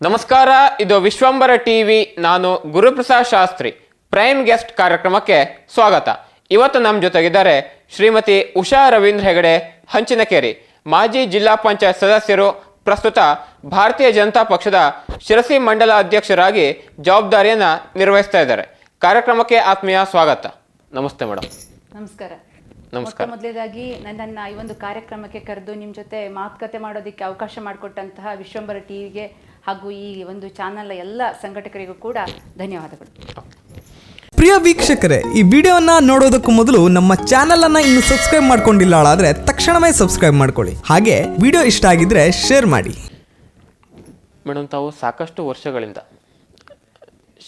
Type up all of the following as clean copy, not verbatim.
ನಮಸ್ಕಾರ, ಇದು ವಿಶ್ವಂಬರ ಟಿವಿ. ನಾನು ಗುರುಪ್ರಸಾದ್ ಶಾಸ್ತ್ರಿ. ಪ್ರೈಮ್ ಗೆಸ್ಟ್ ಕಾರ್ಯಕ್ರಮಕ್ಕೆ ಸ್ವಾಗತ. ಇವತ್ತು ನಮ್ಮ ಜೊತೆಗಿದ್ದಾರೆ ಶ್ರೀಮತಿ ಉಷಾ ರವೀಂದ್ರ ಹೆಗಡೆ ಹಂಚಿನಕೇರಿ, ಮಾಜಿ ಜಿಲ್ಲಾ ಪಂಚಾಯತ್ ಸದಸ್ಯರು, ಪ್ರಸ್ತುತ ಭಾರತೀಯ ಜನತಾ ಪಕ್ಷದ ಶಿರಸಿ ಮಂಡಲ ಅಧ್ಯಕ್ಷರಾಗಿ ಜವಾಬ್ದಾರಿಯನ್ನು ನಿರ್ವಹಿಸ್ತಾ ಇದ್ದಾರೆ. ಕಾರ್ಯಕ್ರಮಕ್ಕೆ ಆತ್ಮೀಯ ಸ್ವಾಗತ. ನಮಸ್ತೆ ಮೇಡಮ್. ನಮಸ್ಕಾರ. ನಮಸ್ಕಾರ. ಮೊದಲೇದಾಗಿ ನನ್ನನ್ನು ಈ ಒಂದು ಕಾರ್ಯಕ್ರಮಕ್ಕೆ ಕರೆದು ನಿಮ್ಮ ಜೊತೆ ಮಾತುಕತೆ ಮಾಡೋದಕ್ಕೆ ಅವಕಾಶ ಮಾಡಿಕೊಟ್ಟಂತಹ ವಿಶ್ವಂಬರ ಟಿವಿಗೆ ಹಾಗೂ ಈ ಒಂದು ಚಾನಲ್ನ ಎಲ್ಲ ಸಂಘಟಕರಿಗೂ ಕೂಡ ಧನ್ಯವಾದಗಳು. ಪ್ರಿಯ ವೀಕ್ಷಕರೇ, ಈ ವಿಡಿಯೋನ ನೋಡೋದಕ್ಕೂ ಮೊದಲು ನಮ್ಮ ಚಾನೆಲ್ ಅನ್ನ ಇನ್ನು ಸಬ್ಸ್ಕ್ರೈಬ್ ಮಾಡ್ಕೊಂಡಿಲ್ಲ ಆದರೆ ತಕ್ಷಣವೇ ಸಬ್ಸ್ಕ್ರೈಬ್ ಮಾಡ್ಕೊಳ್ಳಿ. ಹಾಗೆ ವಿಡಿಯೋ ಇಷ್ಟ ಆಗಿದ್ರೆ ಶೇರ್ ಮಾಡಿ. ಮೇಡಮ್, ತಾವು ಸಾಕಷ್ಟು ವರ್ಷಗಳಿಂದ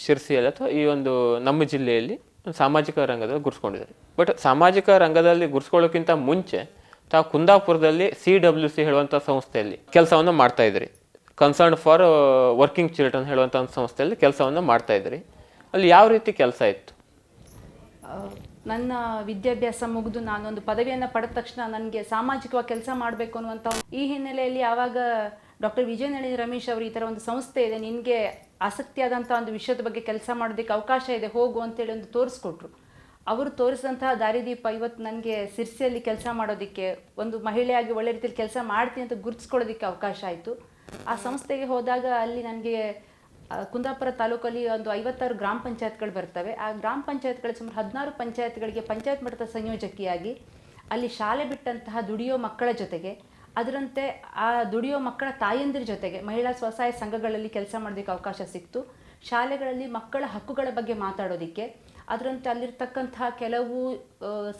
ಶಿರ್ಸಿಯಲ್ಲಿ ಅಥವಾ ಈ ಒಂದು ನಮ್ಮ ಜಿಲ್ಲೆಯಲ್ಲಿ ಸಾಮಾಜಿಕ ರಂಗದಲ್ಲಿ ಗುರ್ಸ್ಕೊಂಡಿದ್ದಾರೆ. ಬಟ್ ಸಾಮಾಜಿಕ ರಂಗದಲ್ಲಿ ಗುರ್ಸ್ಕೊಳ್ಳೋಕ್ಕಿಂತ ಮುಂಚೆ ತಾವು ಕುಂದಾಪುರದಲ್ಲಿ CWC ಹೇಳುವಂಥ ಸಂಸ್ಥೆಯಲ್ಲಿ ಕೆಲಸವನ್ನು ಮಾಡ್ತಾ ಇದ್ರಿ. ಕನ್ಸರ್ನ್ ಫಾರ್ ವರ್ಕಿಂಗ್ ಚಿಲ್ಡ್ರನ್ ಹೇಳುವಂಥ ಒಂದು ಸಂಸ್ಥೆಯಲ್ಲಿ ಕೆಲಸವನ್ನು ಮಾಡ್ತಾ ಇದ್ರಿ. ಅಲ್ಲಿ ಯಾವ ರೀತಿ ಕೆಲಸ ಇತ್ತು? ನನ್ನ ವಿದ್ಯಾಭ್ಯಾಸ ಮುಗಿದು ನಾನೊಂದು ಪದವಿಯನ್ನು ಪಡೆದ ತಕ್ಷಣ ನನಗೆ ಸಾಮಾಜಿಕವಾಗಿ ಕೆಲಸ ಮಾಡಬೇಕು ಅನ್ನುವಂಥ ಈ ಹಿನ್ನೆಲೆಯಲ್ಲಿ ಆವಾಗ ಡಾಕ್ಟರ್ ವಿಜಯನಳಿನಿ ರಮೇಶ್ ಅವರು ಈ ಥರ ಒಂದು ಸಂಸ್ಥೆ ಇದೆ, ನಿನಗೆ ಆಸಕ್ತಿಯಾದಂಥ ಒಂದು ವಿಷಯದ ಬಗ್ಗೆ ಕೆಲಸ ಮಾಡೋದಕ್ಕೆ ಅವಕಾಶ ಇದೆ, ಹೋಗು ಅಂತೇಳಿ ಒಂದು ತೋರಿಸ್ಕೊಟ್ರು. ಅವರು ತೋರಿಸಿದಂತಹ ದಾರಿದೀಪ ಇವತ್ತು ನನಗೆ ಸಿರ್ಸಿಯಲ್ಲಿ ಕೆಲಸ ಮಾಡೋದಕ್ಕೆ, ಒಂದು ಮಹಿಳೆಯಾಗಿ ಒಳ್ಳೆ ರೀತಿಯಲ್ಲಿ ಕೆಲಸ ಮಾಡ್ತೀನಿ ಅಂತ ಗುರುತಿಸ್ಕೊಳ್ಳೋದಕ್ಕೆ ಅವಕಾಶ ಆಯಿತು. ಆ ಸಂಸ್ಥೆಗೆ ಹೋದಾಗ ಅಲ್ಲಿ ನನಗೆ ಕುಂದಾಪುರ ತಾಲೂಕಲ್ಲಿ ಒಂದು 56 ಗ್ರಾಮ ಪಂಚಾಯತ್ಗಳು ಬರ್ತವೆ. ಆ ಗ್ರಾಮ ಪಂಚಾಯತ್ಗಳ ಸುಮಾರು 16 ಪಂಚಾಯತ್ಗಳಿಗೆ ಪಂಚಾಯತ್ ಮಟ್ಟದ ಸಂಯೋಜಕಿಯಾಗಿ ಅಲ್ಲಿ ಶಾಲೆ ಬಿಟ್ಟಂತಹ ದುಡಿಯೋ ಮಕ್ಕಳ ಜೊತೆಗೆ, ಅದರಂತೆ ಆ ದುಡಿಯೋ ಮಕ್ಕಳ ತಾಯಂದಿರ ಜೊತೆಗೆ ಮಹಿಳಾ ಸ್ವಸಹಾಯ ಸಂಘಗಳಲ್ಲಿ ಕೆಲಸ ಮಾಡೋದಕ್ಕೆ ಅವಕಾಶ ಸಿಕ್ತು. ಶಾಲೆಗಳಲ್ಲಿ ಮಕ್ಕಳ ಹಕ್ಕುಗಳ ಬಗ್ಗೆ ಮಾತಾಡೋದಕ್ಕೆ, ಅದರಂತೆ ಅಲ್ಲಿರ್ತಕ್ಕಂತಹ ಕೆಲವು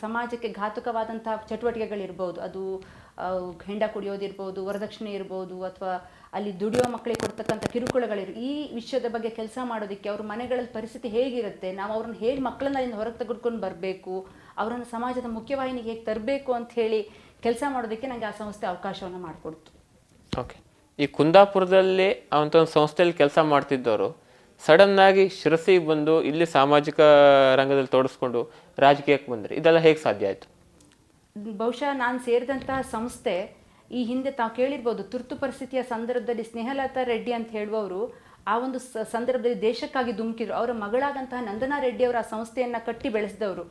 ಸಮಾಜಕ್ಕೆ ಘಾತುಕವಾದಂತಹ ಚಟುವಟಿಕೆಗಳಿರ್ಬೋದು, ಅದು ಹೆಂಡ ಕುಡಿಯೋದಿರ್ಬೋದು, ವರದಕ್ಷಿಣೆ ಇರ್ಬೋದು, ಅಥವಾ ಅಲ್ಲಿ ದುಡಿಯೋ ಮಕ್ಕಳಿಗೆ ಕೊಡ್ತಕ್ಕಂಥ ಈ ವಿಷಯದ ಬಗ್ಗೆ ಕೆಲಸ ಮಾಡೋದಕ್ಕೆ, ಅವ್ರ ಮನೆಗಳಲ್ಲಿ ಪರಿಸ್ಥಿತಿ ಹೇಗಿರುತ್ತೆ, ನಾವು ಅವ್ರನ್ನ ಹೇಗೆ ಮಕ್ಕಳನ್ನ ಅಲ್ಲಿಂದ ಹೊರಗೆ ತೆಗೆದುಕೊಂಡು ಬರಬೇಕು, ಅವರನ್ನು ಸಮಾಜದ ಮುಖ್ಯವಾಹಿನಿಗೆ ಹೇಗೆ ತರಬೇಕು ಅಂತ ಹೇಳಿ ಕೆಲಸ ಮಾಡೋದಕ್ಕೆ ನನಗೆ ಆ ಸಂಸ್ಥೆ ಅವಕಾಶವನ್ನು ಮಾಡಿಕೊಡ್ತು. ಓಕೆ. ಈ ಕುಂದಾಪುರದಲ್ಲಿ ಅವಂಥ ಒಂದು ಸಂಸ್ಥೆಯಲ್ಲಿ ಕೆಲಸ ಮಾಡ್ತಿದ್ದವರು ಸಡನ್ನಾಗಿ ಶಿರಸಿಗೆ ಬಂದು ಇಲ್ಲಿ ಸಾಮಾಜಿಕ ರಂಗದಲ್ಲಿ ತೊಡಗಿಸ್ಕೊಂಡು ರಾಜಕೀಯಕ್ಕೆ ಬಂದರೆ ಇದೆಲ್ಲ ಹೇಗೆ ಸಾಧ್ಯ ಆಯಿತು? ಬಹುಶಃ ನಾನು ಸೇರಿದಂತಹ ಸಂಸ್ಥೆ ಈ ಹಿಂದೆ ತಾವು ಕೇಳಿರ್ಬೋದು, ತುರ್ತು ಪರಿಸ್ಥಿತಿಯ ಸಂದರ್ಭದಲ್ಲಿ ಸ್ನೇಹಲತಾ ರೆಡ್ಡಿ ಅಂತ ಹೇಳುವವರು ಆ ಒಂದು ಸಂದರ್ಭದಲ್ಲಿ ದೇಶಕ್ಕಾಗಿ ಧುಮುಕಿದ್ರು. ಅವರ ಮಗಳಾದಂತಹ ನಂದನಾ ರೆಡ್ಡಿ ಅವರು ಆ ಸಂಸ್ಥೆಯನ್ನು ಕಟ್ಟಿ ಬೆಳೆಸಿದವರು.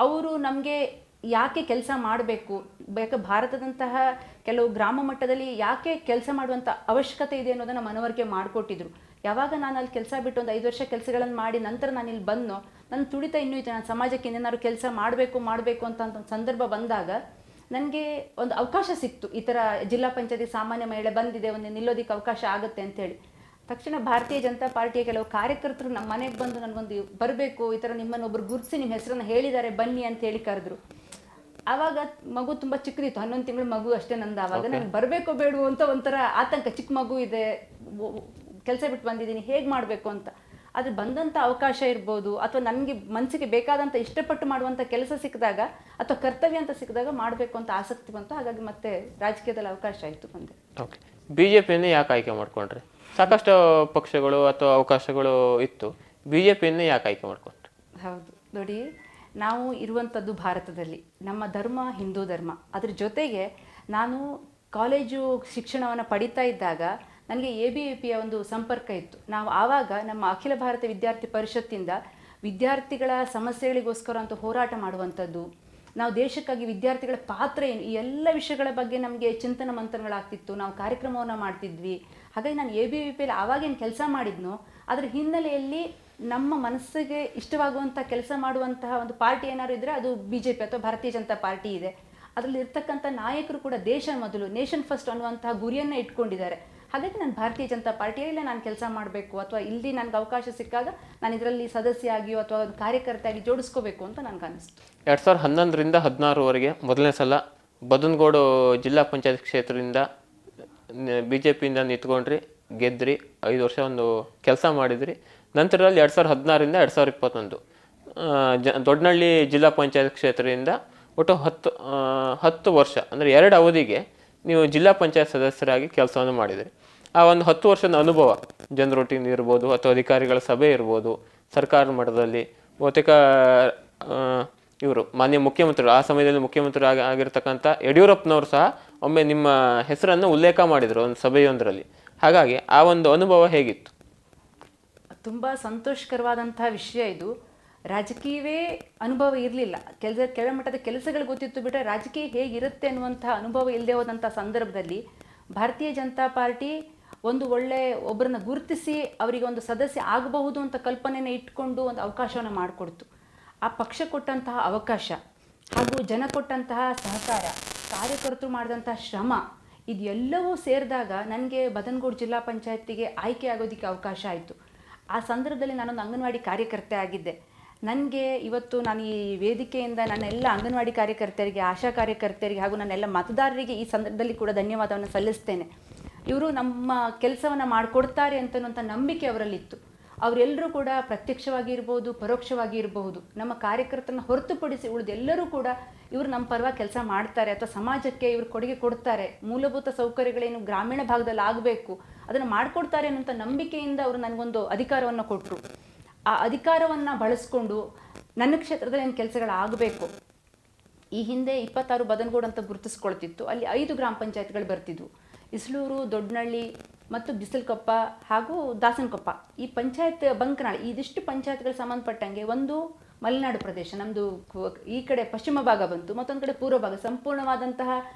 ಅವರು ನಮಗೆ ಯಾಕೆ ಕೆಲಸ ಮಾಡಬೇಕು, ಯಾಕೆ ಭಾರತದಂತಹ ಕೆಲವು ಗ್ರಾಮ ಮಟ್ಟದಲ್ಲಿ ಯಾಕೆ ಕೆಲಸ ಮಾಡುವಂಥ ಅವಶ್ಯಕತೆ ಇದೆ ಅನ್ನೋದನ್ನು ಮನವರಿಕೆ ಮಾಡಿಕೊಟ್ಟಿದ್ರು. ಯಾವಾಗ ನಾನು ಅಲ್ಲಿ ಕೆಲಸ ಬಿಟ್ಟು ಒಂದು 5 ವರ್ಷ ಕೆಲಸಗಳನ್ನು ಮಾಡಿ ನಂತರ ನಾನು ಇಲ್ಲಿ ಬಂದೋ, ನನ್ನ ತುಡಿತ ಇನ್ನೂ ಇತ್ತು, ನಾನು ಸಮಾಜಕ್ಕೆ ಏನಾದ್ರು ಕೆಲಸ ಮಾಡಬೇಕು ಅಂತ ಒಂದು ಸಂದರ್ಭ ಬಂದಾಗ ನನಗೆ ಒಂದು ಅವಕಾಶ ಸಿಕ್ತು. ಈ ಥರ ಜಿಲ್ಲಾ ಪಂಚಾಯತಿ ಸಾಮಾನ್ಯ ಮಹಿಳೆ ಬಂದಿದೆ, ಒಂದು ನಿಲ್ಲೋದಕ್ಕೆ ಅವಕಾಶ ಆಗುತ್ತೆ ಅಂತೇಳಿ ತಕ್ಷಣ ಭಾರತೀಯ ಜನತಾ ಪಾರ್ಟಿಯ ಕೆಲವು ಕಾರ್ಯಕರ್ತರು ನಮ್ಮ ಮನೆಗೆ ಬಂದು ನನಗೊಂದು ಬರಬೇಕು, ಈ ಥರ ನಿಮ್ಮನ್ನು ಒಬ್ಬರು ಗುರುತಿಸಿ ನಿಮ್ಮ ಹೆಸರನ್ನು ಹೇಳಿದ್ದಾರೆ ಬನ್ನಿ ಅಂತ ಹೇಳಿ ಕರೆದ್ರು. ಆವಾಗ ಮಗು ತುಂಬ ಚಿಕ್ಕದಿತ್ತು, 11 ತಿಂಗಳು ಮಗು ಅಷ್ಟೇ ನಂದು. ಆವಾಗ ನನಗೆ ಬರಬೇಕೋ ಬೇಡವೋ ಅಂತ ಒಂಥರ ಆತಂಕ, ಚಿಕ್ಕ ಮಗು ಇದೆ, ಕೆಲಸ ಬಿಟ್ಟು ಬಂದಿದ್ದೀನಿ, ಹೇಗೆ ಮಾಡಬೇಕು ಅಂತ. ಆದರೆ ಬಂದಂಥ ಅವಕಾಶ ಇರ್ಬೋದು, ಅಥವಾ ನನಗೆ ಮನಸ್ಸಿಗೆ ಬೇಕಾದಂಥ ಇಷ್ಟಪಟ್ಟು ಮಾಡುವಂಥ ಕೆಲಸ ಸಿಕ್ಕಿದಾಗ ಅಥವಾ ಕರ್ತವ್ಯ ಅಂತ ಸಿಕ್ಕಿದಾಗ ಮಾಡಬೇಕು ಅಂತ ಆಸಕ್ತಿ ಬಂತು. ಹಾಗಾಗಿ ಮತ್ತೆ ರಾಜಕೀಯದಲ್ಲಿ ಅವಕಾಶ ಆಯಿತು ಬಂದೆ. ಓಕೆ. BJPಯನ್ನು ಯಾಕೆ ಆಯ್ಕೆ ಮಾಡ್ಕೊಂಡ್ರಿ? ಸಾಕಷ್ಟು ಪಕ್ಷಗಳು ಅಥವಾ ಅವಕಾಶಗಳು ಇತ್ತು, BJPಯನ್ನು ಯಾಕೆ ಆಯ್ಕೆ ಮಾಡ್ಕೊಂಡ್ರಿ? ಹೌದು ನೋಡಿ, ನಾವು ಇರುವಂಥದ್ದು ಭಾರತದಲ್ಲಿ, ನಮ್ಮ ಧರ್ಮ ಹಿಂದೂ ಧರ್ಮ. ಅದ್ರ ಜೊತೆಗೆ ನಾನು ಕಾಲೇಜು ಶಿಕ್ಷಣವನ್ನು ಪಡಿತಾ ಇದ್ದಾಗ ನನಗೆ ABVPಯ ಒಂದು ಸಂಪರ್ಕ ಇತ್ತು. ನಾವು ಆವಾಗ ನಮ್ಮ ಅಖಿಲ ಭಾರತ ವಿದ್ಯಾರ್ಥಿ ಪರಿಷತ್ತಿಂದ ವಿದ್ಯಾರ್ಥಿಗಳ ಸಮಸ್ಯೆಗಳಿಗೋಸ್ಕರ ಅಂತ ಹೋರಾಟ ಮಾಡುವಂಥದ್ದು, ನಾವು ದೇಶಕ್ಕಾಗಿ ವಿದ್ಯಾರ್ಥಿಗಳ ಪಾತ್ರ ಏನು, ಈ ಎಲ್ಲ ವಿಷಯಗಳ ಬಗ್ಗೆ ನಮಗೆ ಚಿಂತನ ಮಂಥನಗಳಾಗ್ತಿತ್ತು. ನಾವು ಕಾರ್ಯಕ್ರಮವನ್ನು ಮಾಡ್ತಿದ್ವಿ. ಹಾಗಾಗಿ ನಾನು ABVPಯಲ್ಲಿ ಆವಾಗೇನು ಕೆಲಸ ಮಾಡಿದ್ನೋ ಅದರ ಹಿನ್ನೆಲೆಯಲ್ಲಿ ನಮ್ಮ ಮನಸ್ಸಿಗೆ ಇಷ್ಟವಾಗುವಂಥ ಕೆಲಸ ಮಾಡುವಂತಹ ಒಂದು ಪಾರ್ಟಿ ಏನಾದ್ರು ಇದ್ದರೆ ಅದು BJP ಅಥವಾ ಭಾರತೀಯ ಜನತಾ ಪಾರ್ಟಿ ಇದೆ. ಅದರಲ್ಲಿ ಇರ್ತಕ್ಕಂಥ ನಾಯಕರು ಕೂಡ ದೇಶ ಮೊದಲು, ನೇಷನ್ ಫಸ್ಟ್ ಅನ್ನುವಂತಹ ಗುರಿಯನ್ನು ಇಟ್ಕೊಂಡಿದ್ದಾರೆ. ಹಾಗಾಗಿ ನಾನು ಭಾರತೀಯ ಜನತಾ ಪಾರ್ಟಿಯಲ್ಲೇ ನಾನು ಕೆಲಸ ಮಾಡಬೇಕು, ಅಥವಾ ಇಲ್ಲಿ ನನಗೆ ಅವಕಾಶ ಸಿಕ್ಕಾಗ ನಾನು ಇದರಲ್ಲಿ ಸದಸ್ಯೆಯಾಗಿಯೋ ಅಥವಾ ಒಂದು ಕಾರ್ಯಕರ್ತೆಯಾಗಿ ಜೋಡಿಸ್ಕೋಬೇಕು ಅಂತ ನನಗೆ ಅನಿಸ್ತು. 2011ರಿಂದ 2016ವರೆಗೆ ಮೊದಲನೇ ಸಲ ಬದನಗೋಡು ಜಿಲ್ಲಾ ಪಂಚಾಯತ್ ಕ್ಷೇತ್ರದಿಂದ BJPಯಿಂದ ನಿಂತ್ಕೊಂಡ್ರಿ, ಗೆದ್ರಿ, 5 ವರ್ಷ ಒಂದು ಕೆಲಸ ಮಾಡಿದ್ರಿ. ನಂತರದಲ್ಲಿ 2016ರಿಂದ 2021 ದೊಡ್ಡನಹಳ್ಳಿ ಜಿಲ್ಲಾ ಪಂಚಾಯತ್ ಕ್ಷೇತ್ರದಿಂದ ಒಟ್ಟು 10 ವರ್ಷ ಅಂದರೆ 2 ಅವಧಿಗೆ ನೀವು ಜಿಲ್ಲಾ ಪಂಚಾಯತ್ ಸದಸ್ಯರಾಗಿ ಕೆಲಸವನ್ನು ಮಾಡಿದಿರಿ. ಆ ಒಂದು 10 ವರ್ಷದ ಅನುಭವ, ಜನರೊಟ್ಟಿಗೆ ಇರ್ಬೋದು ಅಥವಾ ಅಧಿಕಾರಿಗಳ ಸಭೆ ಇರ್ಬೋದು, ಸರ್ಕಾರ ಮಟ್ಟದಲ್ಲಿ ಬಹುತೇಕ ಇವರು ಮಾನ್ಯ ಮುಖ್ಯಮಂತ್ರಿಗಳು, ಆ ಸಮಯದಲ್ಲಿ ಮುಖ್ಯಮಂತ್ರಿ ಆಗಿರ್ತಕ್ಕಂಥ ಯಡಿಯೂರಪ್ಪನವರು ಸಹ ಒಮ್ಮೆ ನಿಮ್ಮ ಹೆಸರನ್ನು ಉಲ್ಲೇಖ ಮಾಡಿದರು ಒಂದು ಸಭೆಯೊಂದರಲ್ಲಿ. ಹಾಗಾಗಿ ಆ ಒಂದು ಅನುಭವ ಹೇಗಿತ್ತು? ತುಂಬ ಸಂತೋಷಕರವಾದಂತಹ ವಿಷಯ ಇದು. ರಾಜಕೀಯವೇ ಅನುಭವ ಇರಲಿಲ್ಲ, ಕೆಳಮಟ್ಟದ ಕೆಲಸಗಳು ಗೊತ್ತಿತ್ತು ಬಿಟ್ಟರೆ ರಾಜಕೀಯ ಹೇಗಿರುತ್ತೆ ಅನ್ನುವಂತಹ ಅನುಭವ ಇಲ್ಲದೆ ಹೋದಂಥ ಸಂದರ್ಭದಲ್ಲಿ ಭಾರತೀಯ ಜನತಾ ಪಾರ್ಟಿ ಒಂದು ಒಬ್ಬರನ್ನ ಗುರುತಿಸಿ ಅವರಿಗೆ ಒಂದು ಸದಸ್ಯ ಆಗಬಹುದು ಅಂತ ಕಲ್ಪನೆಯನ್ನು ಇಟ್ಕೊಂಡು ಒಂದು ಅವಕಾಶವನ್ನು ಮಾಡಿಕೊಡ್ತು. ಆ ಪಕ್ಷ ಕೊಟ್ಟಂತಹ ಅವಕಾಶ ಹಾಗೂ ಜನ ಕೊಟ್ಟಂತಹ ಸಹಕಾರ, ಕಾರ್ಯಕರ್ತರು ಮಾಡಿದಂತಹ ಶ್ರಮ, ಇದೆಲ್ಲವೂ ಸೇರಿದಾಗ ನನಗೆ ಬದನಗೂಡು ಜಿಲ್ಲಾ ಪಂಚಾಯತಿಗೆ ಆಯ್ಕೆ ಆಗೋದಕ್ಕೆ ಅವಕಾಶ ಆಯಿತು. ಆ ಸಂದರ್ಭದಲ್ಲಿ ನಾನೊಂದು ಅಂಗನವಾಡಿ ಕಾರ್ಯಕರ್ತೆ ಆಗಿದ್ದೆ. ನನಗೆ ಇವತ್ತು ನಾನು ಈ ವೇದಿಕೆಯಿಂದ ನನ್ನೆಲ್ಲ ಅಂಗನವಾಡಿ ಕಾರ್ಯಕರ್ತರಿಗೆ, ಆಶಾ ಕಾರ್ಯಕರ್ತರಿಗೆ ಹಾಗೂ ನನ್ನೆಲ್ಲ ಮತದಾರರಿಗೆ ಈ ಸಂದರ್ಭದಲ್ಲಿ ಕೂಡ ಧನ್ಯವಾದವನ್ನು ಸಲ್ಲಿಸ್ತೇನೆ. ಇವರು ನಮ್ಮ ಕೆಲಸವನ್ನು ಮಾಡಿಕೊಡ್ತಾರೆ ಅಂತನ್ನುವಂಥ ನಂಬಿಕೆ ಅವರಲ್ಲಿತ್ತು. ಅವರೆಲ್ಲರೂ ಕೂಡ ಪ್ರತ್ಯಕ್ಷವಾಗಿ ಇರ್ಬೋದು, ಪರೋಕ್ಷವಾಗಿ ಇರಬಹುದು, ನಮ್ಮ ಕಾರ್ಯಕರ್ತರನ್ನ ಹೊರತುಪಡಿಸಿ ಉಳಿದೆಲ್ಲರೂ ಕೂಡ ಇವರು ನಮ್ಮ ಪರವಾಗಿ ಕೆಲಸ ಮಾಡ್ತಾರೆ ಅಥವಾ ಸಮಾಜಕ್ಕೆ ಇವರು ಕೊಡುಗೆ ಕೊಡ್ತಾರೆ, ಮೂಲಭೂತ ಸೌಕರ್ಯಗಳೇನು ಗ್ರಾಮೀಣ ಭಾಗದಲ್ಲಿ ಆಗಬೇಕು ಅದನ್ನು ಮಾಡಿಕೊಡ್ತಾರೆ ಅನ್ನೋಂಥ ನಂಬಿಕೆಯಿಂದ ಅವರು ನನಗೊಂದು ಅಧಿಕಾರವನ್ನು ಕೊಟ್ಟರು. ಆ ಅಧಿಕಾರವನ್ನು ಬಳಸ್ಕೊಂಡು ನನ್ನ ಕ್ಷೇತ್ರದಲ್ಲಿ ಏನು ಕೆಲಸಗಳಾಗಬೇಕು. ಈ ಹಿಂದೆ 26 ಬದನಗೂಡು ಅಂತ ಗುರುತಿಸ್ಕೊಳ್ತಿತ್ತು. ಅಲ್ಲಿ 5 ಗ್ರಾಮ ಪಂಚಾಯತ್ಗಳು ಬರ್ತಿದ್ವು. ಇಸ್ಲೂರು, ದೊಡ್ಡನಹಳ್ಳಿ ಮತ್ತು ಬಿಸಿಲಕೊಪ್ಪ ಹಾಗೂ ದಾಸನಕೊಪ್ಪ, ಈ ಪಂಚಾಯತ್ ಬಂಕನಾಳ, ಇದಿಷ್ಟು ಪಂಚಾಯತ್ಗಳು ಸಂಬಂಧಪಟ್ಟಂಗೆ ಒಂದು ಮಲೆನಾಡು ಪ್ರದೇಶ, ನಮ್ಮದು ಈ ಕಡೆ ಪಶ್ಚಿಮ ಭಾಗ ಬಂತು, ಮತ್ತೊಂದು ಕಡೆ ಪೂರ್ವ ಭಾಗ, ಸಂಪೂರ್ಣವಾದಂತಹ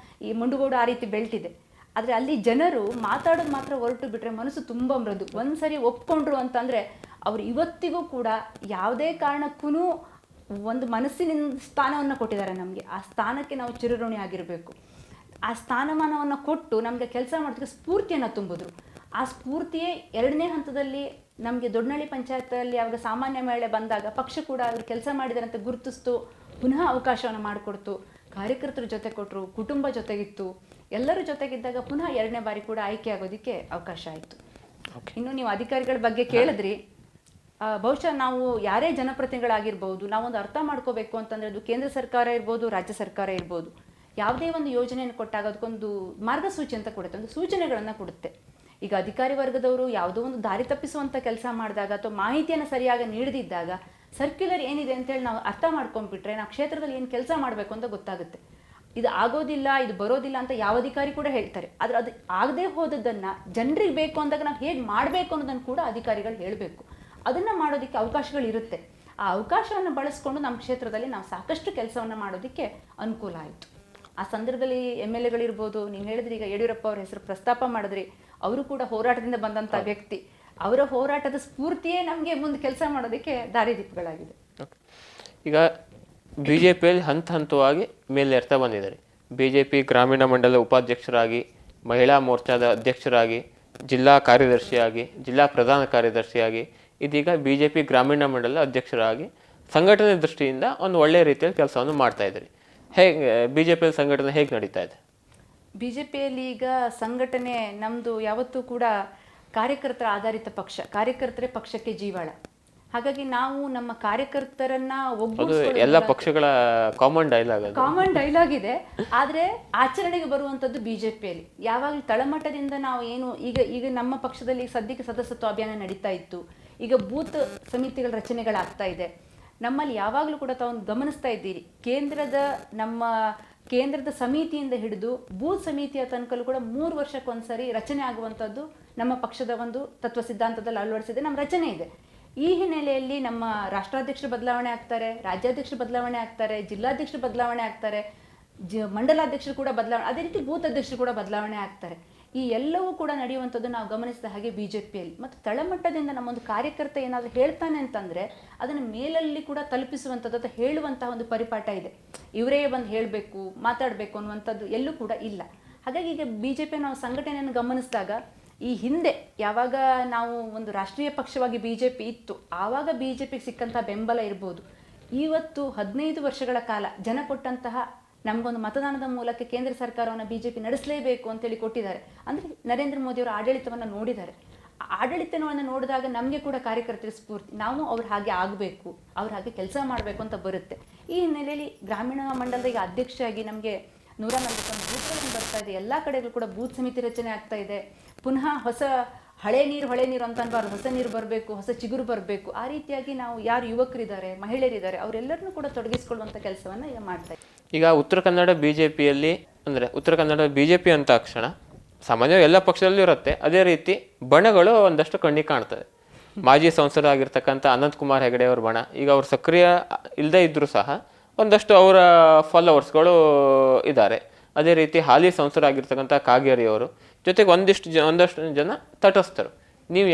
ಈ ಮುಂಡುಗೋಡು ಆ ರೀತಿ ಬೆಲ್ಟ್ ಇದೆ. ಆದರೆ ಅಲ್ಲಿ ಜನರು ಮಾತಾಡೋದು ಮಾತ್ರ ಹೊರಟು ಬಿಟ್ಟರೆ ಮನಸ್ಸು ತುಂಬ ಮೃದು. ಒಂದು ಸರಿ ಒಪ್ಕೊಂಡ್ರು ಅಂತಂದರೆ ಅವರು ಇವತ್ತಿಗೂ ಕೂಡ ಯಾವುದೇ ಕಾರಣಕ್ಕೂ ಒಂದು ಮನಸ್ಸಿನ ಸ್ಥಾನವನ್ನು ಕೊಟ್ಟಿದ್ದಾರೆ ನಮಗೆ. ಆ ಸ್ಥಾನಕ್ಕೆ ನಾವು ಚಿರಋಣಿ ಆಗಿರಬೇಕು. ಆ ಸ್ಥಾನಮಾನವನ್ನು ಕೊಟ್ಟು ನಮಗೆ ಕೆಲಸ ಮಾಡೋದಕ್ಕೆ ಸ್ಫೂರ್ತಿಯನ್ನು ತುಂಬಿದ್ರು. ಆ ಸ್ಫೂರ್ತಿಯೇ 2ನೇ ಹಂತದಲ್ಲಿ ನಮಗೆ ದೊಡ್ಡನಹಳ್ಳಿ ಪಂಚಾಯತಲ್ಲಿ ಯಾವಾಗ ಸಾಮಾನ್ಯ ಮಹಿಳೆ ಬಂದಾಗ ಪಕ್ಷ ಕೂಡ ಅವರು ಕೆಲಸ ಮಾಡಿದ್ದಾರೆ ಅಂತ ಗುರುತಿಸ್ತು, ಪುನಃ ಅವಕಾಶವನ್ನು ಮಾಡಿಕೊಡ್ತು, ಕಾರ್ಯಕರ್ತರ ಜೊತೆ ಕೊಟ್ಟರು, ಕುಟುಂಬ ಜೊತೆಗಿತ್ತು, ಎಲ್ಲರ ಜೊತೆಗಿದ್ದಾಗ ಪುನಃ 2ನೇ ಬಾರಿ ಕೂಡ ಆಯ್ಕೆ ಆಗೋದಕ್ಕೆ ಅವಕಾಶ ಆಯಿತು. ಇನ್ನು ನೀವು ಅಧಿಕಾರಿಗಳ ಬಗ್ಗೆ ಕೇಳಿದ್ರಿ, ಬಹುಶಃ ನಾವು ಯಾರೇ ಜನಪ್ರತಿನಿಧಿಗಳಾಗಿರ್ಬೋದು, ನಾವೊಂದು ಅರ್ಥ ಮಾಡ್ಕೋಬೇಕು ಅಂತಂದರೆ ಅದು ಕೇಂದ್ರ ಸರ್ಕಾರ ಇರ್ಬೋದು, ರಾಜ್ಯ ಸರ್ಕಾರ ಇರ್ಬೋದು, ಯಾವುದೇ ಒಂದು ಯೋಜನೆಯನ್ನು ಕೊಟ್ಟಾಗ ಅದಕ್ಕೊಂದು ಮಾರ್ಗಸೂಚಿ ಅಂತ ಕೊಡುತ್ತೆ, ಒಂದು ಸೂಚನೆಗಳನ್ನು ಕೊಡುತ್ತೆ. ಈಗ ಅಧಿಕಾರಿ ವರ್ಗದವರು ಯಾವುದೋ ಒಂದು ದಾರಿ ತಪ್ಪಿಸುವಂಥ ಕೆಲಸ ಮಾಡಿದಾಗ ಅಥವಾ ಮಾಹಿತಿಯನ್ನು ಸರಿಯಾಗಿ ನೀಡದಿದ್ದಾಗ ಸರ್ಕ್ಯುಲರ್ ಏನಿದೆ ಅಂತೇಳಿ ನಾವು ಅರ್ಥ ಮಾಡ್ಕೊಂಡ್ಬಿಟ್ರೆ ನಾವು ಕ್ಷೇತ್ರದಲ್ಲಿ ಏನು ಕೆಲಸ ಮಾಡಬೇಕು ಅಂತ ಗೊತ್ತಾಗುತ್ತೆ. ಇದು ಆಗೋದಿಲ್ಲ, ಇದು ಬರೋದಿಲ್ಲ ಅಂತ ಯಾವ ಅಧಿಕಾರಿ ಕೂಡ ಹೇಳ್ತಾರೆ. ಆದರೆ ಅದು ಆಗದೆ ಹೋದದ್ದನ್ನು ಜನರಿಗೆ ಬೇಕು ಅಂದಾಗ ನಾವು ಹೇಗೆ ಮಾಡಬೇಕು ಅನ್ನೋದನ್ನು ಕೂಡ ಅಧಿಕಾರಿಗಳು ಹೇಳಬೇಕು. ಅದನ್ನು ಮಾಡೋದಕ್ಕೆ ಅವಕಾಶಗಳಿರುತ್ತೆ. ಆ ಅವಕಾಶವನ್ನು ಬಳಸ್ಕೊಂಡು ನಮ್ಮ ಕ್ಷೇತ್ರದಲ್ಲಿ ನಾವು ಸಾಕಷ್ಟು ಕೆಲಸವನ್ನು ಮಾಡೋದಕ್ಕೆ ಅನುಕೂಲ ಆಯಿತು. ಆ ಸಂದರ್ಭದಲ್ಲಿ MLA ಗಳಿರ್ಬೋದು, ನೀವು ಹೇಳಿದ್ರಿ ಈಗ ಯಡಿಯೂರಪ್ಪ ಅವ್ರ ಹೆಸರು ಪ್ರಸ್ತಾಪ ಮಾಡಿದ್ರಿ, ಅವರು ಕೂಡ ಹೋರಾಟದಿಂದ ಬಂದಂಥ ವ್ಯಕ್ತಿ. ಅವರ ಹೋರಾಟದ ಸ್ಫೂರ್ತಿಯೇ ನಮಗೆ ಮುಂದೆ ಕೆಲಸ ಮಾಡೋದಕ್ಕೆ ದಾರಿದೀಪಗಳಾಗಿದೆ. ಈಗ BJPಯಲ್ಲಿ ಹಂತವಾಗಿ ಮೇಲೇರ್ತಾ ಬಂದಿದ್ದಾರೆ. BJP ಗ್ರಾಮೀಣ ಮಂಡಲ ಉಪಾಧ್ಯಕ್ಷರಾಗಿ, ಮಹಿಳಾ ಮೋರ್ಚಾದ ಅಧ್ಯಕ್ಷರಾಗಿ, ಜಿಲ್ಲಾ ಕಾರ್ಯದರ್ಶಿಯಾಗಿ, ಜಿಲ್ಲಾ ಪ್ರಧಾನ ಕಾರ್ಯದರ್ಶಿಯಾಗಿ, ಇದೀಗ BJP ಗ್ರಾಮೀಣ ಮಂಡಲ ಅಧ್ಯಕ್ಷರಾಗಿ ಸಂಘಟನೆ ದೃಷ್ಟಿಯಿಂದ ಒಂದು ಒಳ್ಳೆಯ ರೀತಿಯಲ್ಲಿ ಕೆಲಸವನ್ನು ಮಾಡ್ತಾ ಇದ್ದಾರೆ. ಹೇಗೆ BJPಯಲ್ಲಿ ಸಂಘಟನೆ ಹೇಗೆ ನಡೀತಾ ಇದೆ? BJPಯಲ್ಲಿ ಈಗ ಸಂಘಟನೆ ನಮ್ಮದು ಯಾವತ್ತೂ ಕೂಡ ಕಾರ್ಯಕರ್ತರ ಆಧಾರಿತ ಪಕ್ಷ, ಕಾರ್ಯಕರ್ತರೇ ಪಕ್ಷಕ್ಕೆ ಜೀವಾಳ. ಹಾಗಾಗಿ ನಾವು ನಮ್ಮ ಕಾರ್ಯಕರ್ತರನ್ನ ಎಲ್ಲ ಪಕ್ಷಗಳ ಕಾಮನ್ ಡೈಲಾಗ್ ಇದೆ. ಆದರೆ ಆಚರಣೆಗೆ ಬರುವಂಥದ್ದು BJPಯಲ್ಲಿ ಯಾವಾಗಲೂ ತಳಮಟ್ಟದಿಂದ ನಾವು ಏನು ಈಗ ನಮ್ಮ ಪಕ್ಷದಲ್ಲಿ ಸದ್ಯಕ್ಕೆ ಸದಸ್ಯತ್ವ ಅಭಿಯಾನ ನಡೀತಾ ಇತ್ತು. ಈಗ ಬೂತ್ ಸಮಿತಿಗಳ ರಚನೆಗಳಾಗ್ತಾ ಇದೆ. ನಮ್ಮಲ್ಲಿ ಯಾವಾಗಲೂ ಕೂಡ ತಾವು ಗಮನಿಸ್ತಾ ಇದ್ದೀರಿ, ನಮ್ಮ ಕೇಂದ್ರದ ಸಮಿತಿಯಿಂದ ಹಿಡಿದು ಬೂತ್ ಸಮಿತಿಯ ತನಕಲ್ಲೂ ಕೂಡ 3 ವರ್ಷಕ್ಕೊಂದ್ಸರಿ ರಚನೆ ಆಗುವಂಥದ್ದು ನಮ್ಮ ಪಕ್ಷದ ಒಂದು ತತ್ವ ಸಿದ್ಧಾಂತದಲ್ಲಿ ಅಳವಡಿಸಿದೆ, ನಮ್ಮ ರಚನೆ ಇದೆ. ಈ ಹಿನ್ನೆಲೆಯಲ್ಲಿ ನಮ್ಮ ರಾಷ್ಟ್ರಾಧ್ಯಕ್ಷರು ಬದಲಾವಣೆ ಆಗ್ತಾರೆ, ರಾಜ್ಯಾಧ್ಯಕ್ಷರು ಬದಲಾವಣೆ ಆಗ್ತಾರೆ, ಜಿಲ್ಲಾಧ್ಯಕ್ಷರು ಬದಲಾವಣೆ ಆಗ್ತಾರೆ, ಮಂಡಲಾಧ್ಯಕ್ಷರು ಕೂಡ ಬದಲಾವಣೆ, ಅದೇ ರೀತಿ ಬೂತ್ ಅಧ್ಯಕ್ಷರು ಕೂಡ ಬದಲಾವಣೆ ಆಗ್ತಾರೆ. ಈ ಎಲ್ಲವೂ ಕೂಡ ನಡೆಯುವಂಥದ್ದು ನಾವು ಗಮನಿಸಿದ ಹಾಗೆ BJPಯಲ್ಲಿ. ಮತ್ತು ತಳಮಟ್ಟದಿಂದ ನಮ್ಮೊಂದು ಕಾರ್ಯಕರ್ತ ಏನಾದರೂ ಹೇಳ್ತಾನೆ ಅಂತಂದರೆ ಅದನ್ನು ಮೇಲಲ್ಲಿ ಕೂಡ ತಲುಪಿಸುವಂಥದ್ದು ಅಥವಾ ಹೇಳುವಂತಹ ಒಂದು ಪರಿಪಾಠ ಇದೆ. ಇವರೇ ಬಂದು ಹೇಳಬೇಕು, ಮಾತಾಡಬೇಕು ಅನ್ನುವಂಥದ್ದು ಎಲ್ಲೂ ಕೂಡ ಇಲ್ಲ. ಹಾಗಾಗಿ ಈಗ BJP ನಾವು ಸಂಘಟನೆಯನ್ನು ಗಮನಿಸಿದಾಗ ಈ ಹಿಂದೆ ಯಾವಾಗ ನಾವು ಒಂದು ರಾಷ್ಟ್ರೀಯ ಪಕ್ಷವಾಗಿ BJP ಇತ್ತು, ಆವಾಗ BJPಗೆ ಸಿಕ್ಕಂತಹ ಬೆಂಬಲ ಇರ್ಬೋದು. ಇವತ್ತು 15 ವರ್ಷಗಳ ಕಾಲ ಜನ ಕೊಟ್ಟಂತಹ ನಮಗೊಂದು ಮತದಾನದ ಮೂಲಕ ಕೇಂದ್ರ ಸರ್ಕಾರವನ್ನು BJP ನಡೆಸಲೇಬೇಕು ಅಂತೇಳಿ ಕೊಟ್ಟಿದ್ದಾರೆ. ಅಂದರೆ ನರೇಂದ್ರ ಮೋದಿಯವರ ಆಡಳಿತವನ್ನು ನೋಡಿದ್ದಾರೆ. ಆಡಳಿತವನ್ನು ನೋಡಿದಾಗ ನಮಗೆ ಕೂಡ ಕಾರ್ಯಕರ್ತರ ಸ್ಫೂರ್ತಿ, ನಾವು ಅವ್ರ ಹಾಗೆ ಆಗಬೇಕು, ಅವ್ರ ಹಾಗೆ ಕೆಲಸ ಮಾಡಬೇಕು ಅಂತ ಬರುತ್ತೆ. ಈ ಹಿನ್ನೆಲೆಯಲ್ಲಿ ಗ್ರಾಮೀಣ ಮಂಡಲದ ಈಗ ಅಧ್ಯಕ್ಷರಾಗಿ ನಮಗೆ 141 ಬೂತ್ಗಳನ್ನು ಬರ್ತಾ ಇದೆ. ಎಲ್ಲ ಕಡೆಗೂ ಕೂಡ ಬೂತ್ ಸಮಿತಿ ರಚನೆ ಆಗ್ತಾ ಇದೆ. ಪುನಃ ಹಳೆ ನೀರು ಅಂತ ಅನ್ಬಾರ್ದು, ಹೊಸ ನೀರು ಬರಬೇಕು, ಹೊಸ ಚಿಗುರು ಬರಬೇಕು. ಆ ರೀತಿಯಾಗಿ ನಾವು ಯಾರು ಯುವಕರಿದ್ದಾರೆ, ಮಹಿಳೆಯರಿದ್ದಾರೆ, ಅವರೆಲ್ಲರನ್ನೂ ಕೂಡ ತೊಡಗಿಸಿಕೊಳ್ಳುವಂಥ ಕೆಲಸವನ್ನು ಈಗ ಮಾಡ್ತಾ ಇದ್ದೀವಿ. ಈಗ ಉತ್ತರ ಕನ್ನಡ BJPಯಲ್ಲಿ ಅಂದರೆ ಉತ್ತರ ಕನ್ನಡ BJP ಅಂತ ತಕ್ಷಣ ಸಾಮಾನ್ಯವಾಗಿ ಎಲ್ಲ ಪಕ್ಷದಲ್ಲೂ ಇರುತ್ತೆ. ಅದೇ ರೀತಿ ಬಣಗಳು ಒಂದಷ್ಟು ಕಣ್ಣಿಗೆ ಕಾಣ್ತದೆ. ಮಾಜಿ ಸಂಸದರಾಗಿರ್ತಕ್ಕಂಥ ಅನಂತಕುಮಾರ್ ಹೆಗಡೆ ಅವ್ರ ಬಣ, ಈಗ ಅವ್ರು ಸಕ್ರಿಯ ಇಲ್ಲದೇ ಇದ್ದರೂ ಸಹ ಒಂದಷ್ಟು ಅವರ ಫಾಲೋವರ್ಸ್ಗಳು ಇದ್ದಾರೆ. ಅದೇ ರೀತಿ ಹಾಲಿ ಸಂಸದರಾಗಿರ್ತಕ್ಕಂಥ ಕಾಗೇರಿ ಅವರು, ಜೊತೆಗೆ ಒಂದಷ್ಟು ಜನ ತಟಸ್ಥರು. ನೀವು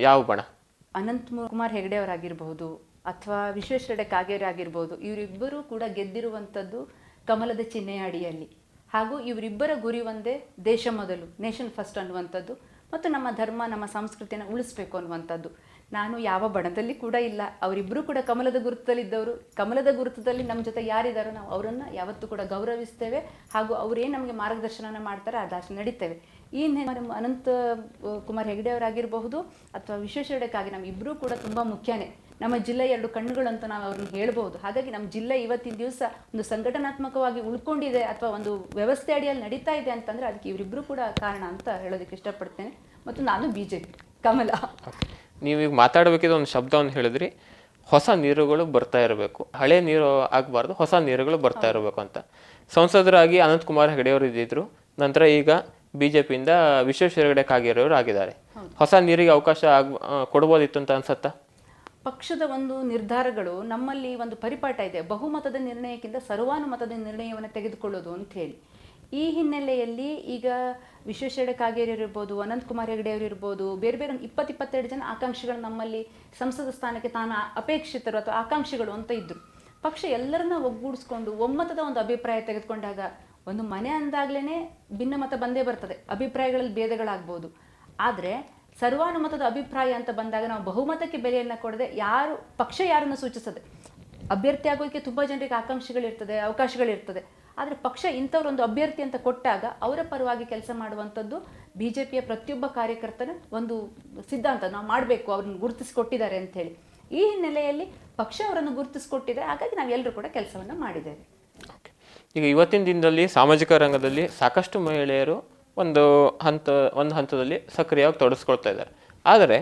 ಯಾವ ಬಣ? ಅನಂತಕುಮಾರ್ ಹೆಗಡೆ ಅವರಾಗಿರ್ಬಹುದು ಅಥವಾ ವಿಶ್ವೇಶ್ವರ ಕಾಗೇರಿ ಆಗಿರ್ಬೋದು, ಇವರಿಬ್ಬರೂ ಕೂಡ ಗೆದ್ದಿರುವಂಥದ್ದು ಕಮಲದ ಚಿಹ್ನೆಯ ಅಡಿಯಲ್ಲಿ. ಹಾಗೂ ಇವರಿಬ್ಬರ ಗುರಿ ಒಂದೇ, ದೇಶ ಮೊದಲು, ನೇಷನ್ ಫಸ್ಟ್ ಅನ್ನುವಂಥದ್ದು, ಮತ್ತು ನಮ್ಮ ಧರ್ಮ ನಮ್ಮ ಸಂಸ್ಕೃತಿಯನ್ನು ಉಳಿಸ್ಬೇಕು ಅನ್ನುವಂಥದ್ದು. ನಾನು ಯಾವ ಬಣದಲ್ಲಿ ಕೂಡ ಇಲ್ಲ. ಅವರಿಬ್ಬರೂ ಕೂಡ ಕಮಲದ ಗುರುತದಲ್ಲಿದ್ದವರು. ಕಮಲದ ಗುರುತದಲ್ಲಿ ನಮ್ಮ ಜೊತೆ ಯಾರಿದ್ದಾರೋ ನಾವು ಅವರನ್ನು ಯಾವತ್ತೂ ಕೂಡ ಗೌರವಿಸ್ತೇವೆ. ಹಾಗೂ ಅವರೇನು ನಮಗೆ ಮಾರ್ಗದರ್ಶನ ಮಾಡ್ತಾರೆ ಅದಾಷ್ಟು ನಡೀತೇವೆ. ಈ ಅನಂತ ಕುಮಾರ್ ಹೆಗಡೆ ಅವರಾಗಿರಬಹುದು ಅಥವಾ ವಿಶ್ವೇಶ್ವರ ಕಾಗೇರಿ, ನಮ್ಮ ಇಬ್ಬರೂ ಕೂಡ ತುಂಬ ಮುಖ್ಯನೇ. ನಮ್ಮ ಜಿಲ್ಲೆ 2 ಕಣ್ಣುಗಳು ಅಂತ ನಾವು ಅವ್ರನ್ನ ಹೇಳ್ಬೋದು. ಹಾಗಾಗಿ ನಮ್ಮ ಜಿಲ್ಲೆ ಇವತ್ತಿನ ದಿವಸ ಒಂದು ಸಂಘಟನಾತ್ಮಕವಾಗಿ ಉಳ್ಕೊಂಡಿದೆ ಅಥವಾ ಒಂದು ವ್ಯವಸ್ಥೆ ಅಡಿಯಲ್ಲಿ ನಡೀತಾ ಇದೆ ಅಂತಂದರೆ ಅದಕ್ಕೆ ಇವರಿಬ್ಬರು ಕೂಡ ಕಾರಣ ಅಂತ ಹೇಳೋದಕ್ಕೆ ಇಷ್ಟಪಡ್ತೇನೆ. ಮತ್ತು ನಾನು BJP ಕಮಲ. ನೀವೀಗ ಮಾತಾಡಬೇಕಿದ್ರೆ ಒಂದು ಶಬ್ದವನ್ನು ಹೇಳಿದ್ರಿ, ಹೊಸ ನೀರುಗಳು ಬರ್ತಾ ಇರಬೇಕು, ಹಳೆ ನೀರು ಆಗಬಾರ್ದು, ಹೊಸ ನೀರುಗಳು ಬರ್ತಾ ಇರಬೇಕು ಅಂತ. ಸಂಸದರಾಗಿ ಅನಂತಕುಮಾರ್ ಹೆಗಡೆ ಅವರು ಇದ್ದಿದ್ರು, ನಂತರ ಈಗ BJPಯಿಂದ ವಿಶ್ವೇಶ್ವರ ಹೆಗಡೆ ಕಾಗೇರಿ ಅವರು ಆಗಿದ್ದಾರೆ. ಹೊಸ ನೀರಿಗೆ ಅವಕಾಶ ಕೊಡ್ಬೋದಿತ್ತು ಅಂತ ಅನ್ಸತ್ತಾ? ಪಕ್ಷದ ಒಂದು ನಿರ್ಧಾರಗಳು ನಮ್ಮಲ್ಲಿ ಒಂದು ಪರಿಪಾಠ ಇದೆ, ಬಹುಮತದ ನಿರ್ಣಯಕ್ಕಿಂತ ಸರ್ವಾನುಮತದ ನಿರ್ಣಯವನ್ನು ತೆಗೆದುಕೊಳ್ಳೋದು ಅಂತ ಹೇಳಿ. ಈ ಹಿನ್ನೆಲೆಯಲ್ಲಿ ಈಗ ವಿಶ್ವೇಶ್ವರ ಕಾಗೇರಿ ಇರ್ಬೋದು, ಅನಂತಕುಮಾರ್ ಹೆಗಡೆ ಅವರು ಇರ್ಬೋದು, ಬೇರೆ ಬೇರೆ 20-22 ಜನ ಆಕಾಂಕ್ಷಿಗಳು ನಮ್ಮಲ್ಲಿ ಸಂಸದ ಸ್ಥಾನಕ್ಕೆ ತಾನು ಅಪೇಕ್ಷಿತರು ಅಥವಾ ಆಕಾಂಕ್ಷಿಗಳು ಅಂತ ಇದ್ದರು. ಪಕ್ಷ ಎಲ್ಲರನ್ನ ಒಗ್ಗೂಡಿಸ್ಕೊಂಡು ಒಮ್ಮತದ ಒಂದು ಅಭಿಪ್ರಾಯ ತೆಗೆದುಕೊಂಡಾಗ, ಒಂದು ಮನೆ ಅಂದಾಗ್ಲೇ ಭಿನ್ನಮತ ಬಂದೇ ಬರ್ತದೆ, ಅಭಿಪ್ರಾಯಗಳಲ್ಲಿ ಭೇದಗಳಾಗ್ಬೋದು. ಆದರೆ ಸರ್ವಾನುಮತದ ಅಭಿಪ್ರಾಯ ಅಂತ ಬಂದಾಗ ನಾವು ಬಹುಮತಕ್ಕೆ ಬೆಲೆಯನ್ನು ಕೊಡದೆ, ಪಕ್ಷ ಯಾರನ್ನು ಸೂಚಿಸದೆ, ಅಭ್ಯರ್ಥಿ ಆಗೋದಕ್ಕೆ ತುಂಬ ಜನರಿಗೆ ಆಕಾಂಕ್ಷೆಗಳಿರ್ತದೆ, ಅವಕಾಶಗಳಿರ್ತದೆ. ಆದರೆ ಪಕ್ಷ ಇಂಥವ್ರೊಂದು ಅಭ್ಯರ್ಥಿ ಅಂತ ಕೊಟ್ಟಾಗ ಅವರ ಪರವಾಗಿ ಕೆಲಸ ಮಾಡುವಂಥದ್ದು BJPಯ ಪ್ರತಿಯೊಬ್ಬ ಕಾರ್ಯಕರ್ತನ ಒಂದು ಸಿದ್ಧಾಂತ. ನಾವು ಮಾಡಬೇಕು, ಅವ್ರನ್ನ ಗುರುತಿಸಿಕೊಟ್ಟಿದ್ದಾರೆ ಅಂಥೇಳಿ. ಈ ಹಿನ್ನೆಲೆಯಲ್ಲಿ ಪಕ್ಷ ಅವರನ್ನು ಗುರುತಿಸಿಕೊಟ್ಟಿದೆ, ಹಾಗಾಗಿ ನಾವೆಲ್ಲರೂ ಕೂಡ ಕೆಲಸವನ್ನು ಮಾಡಿದ್ದೇವೆ. ಈಗ ಇವತ್ತಿನ ದಿನದಲ್ಲಿ ಸಾಮಾಜಿಕ ರಂಗದಲ್ಲಿ ಸಾಕಷ್ಟು ಮಹಿಳೆಯರು ಒಂದು ಹಂತದಲ್ಲಿ ಸಕ್ರಿಯವಾಗಿ ತೊಡಗಿಸ್ಕೊಳ್ತಾ ಇದ್ದಾರೆ. ಆದರೆ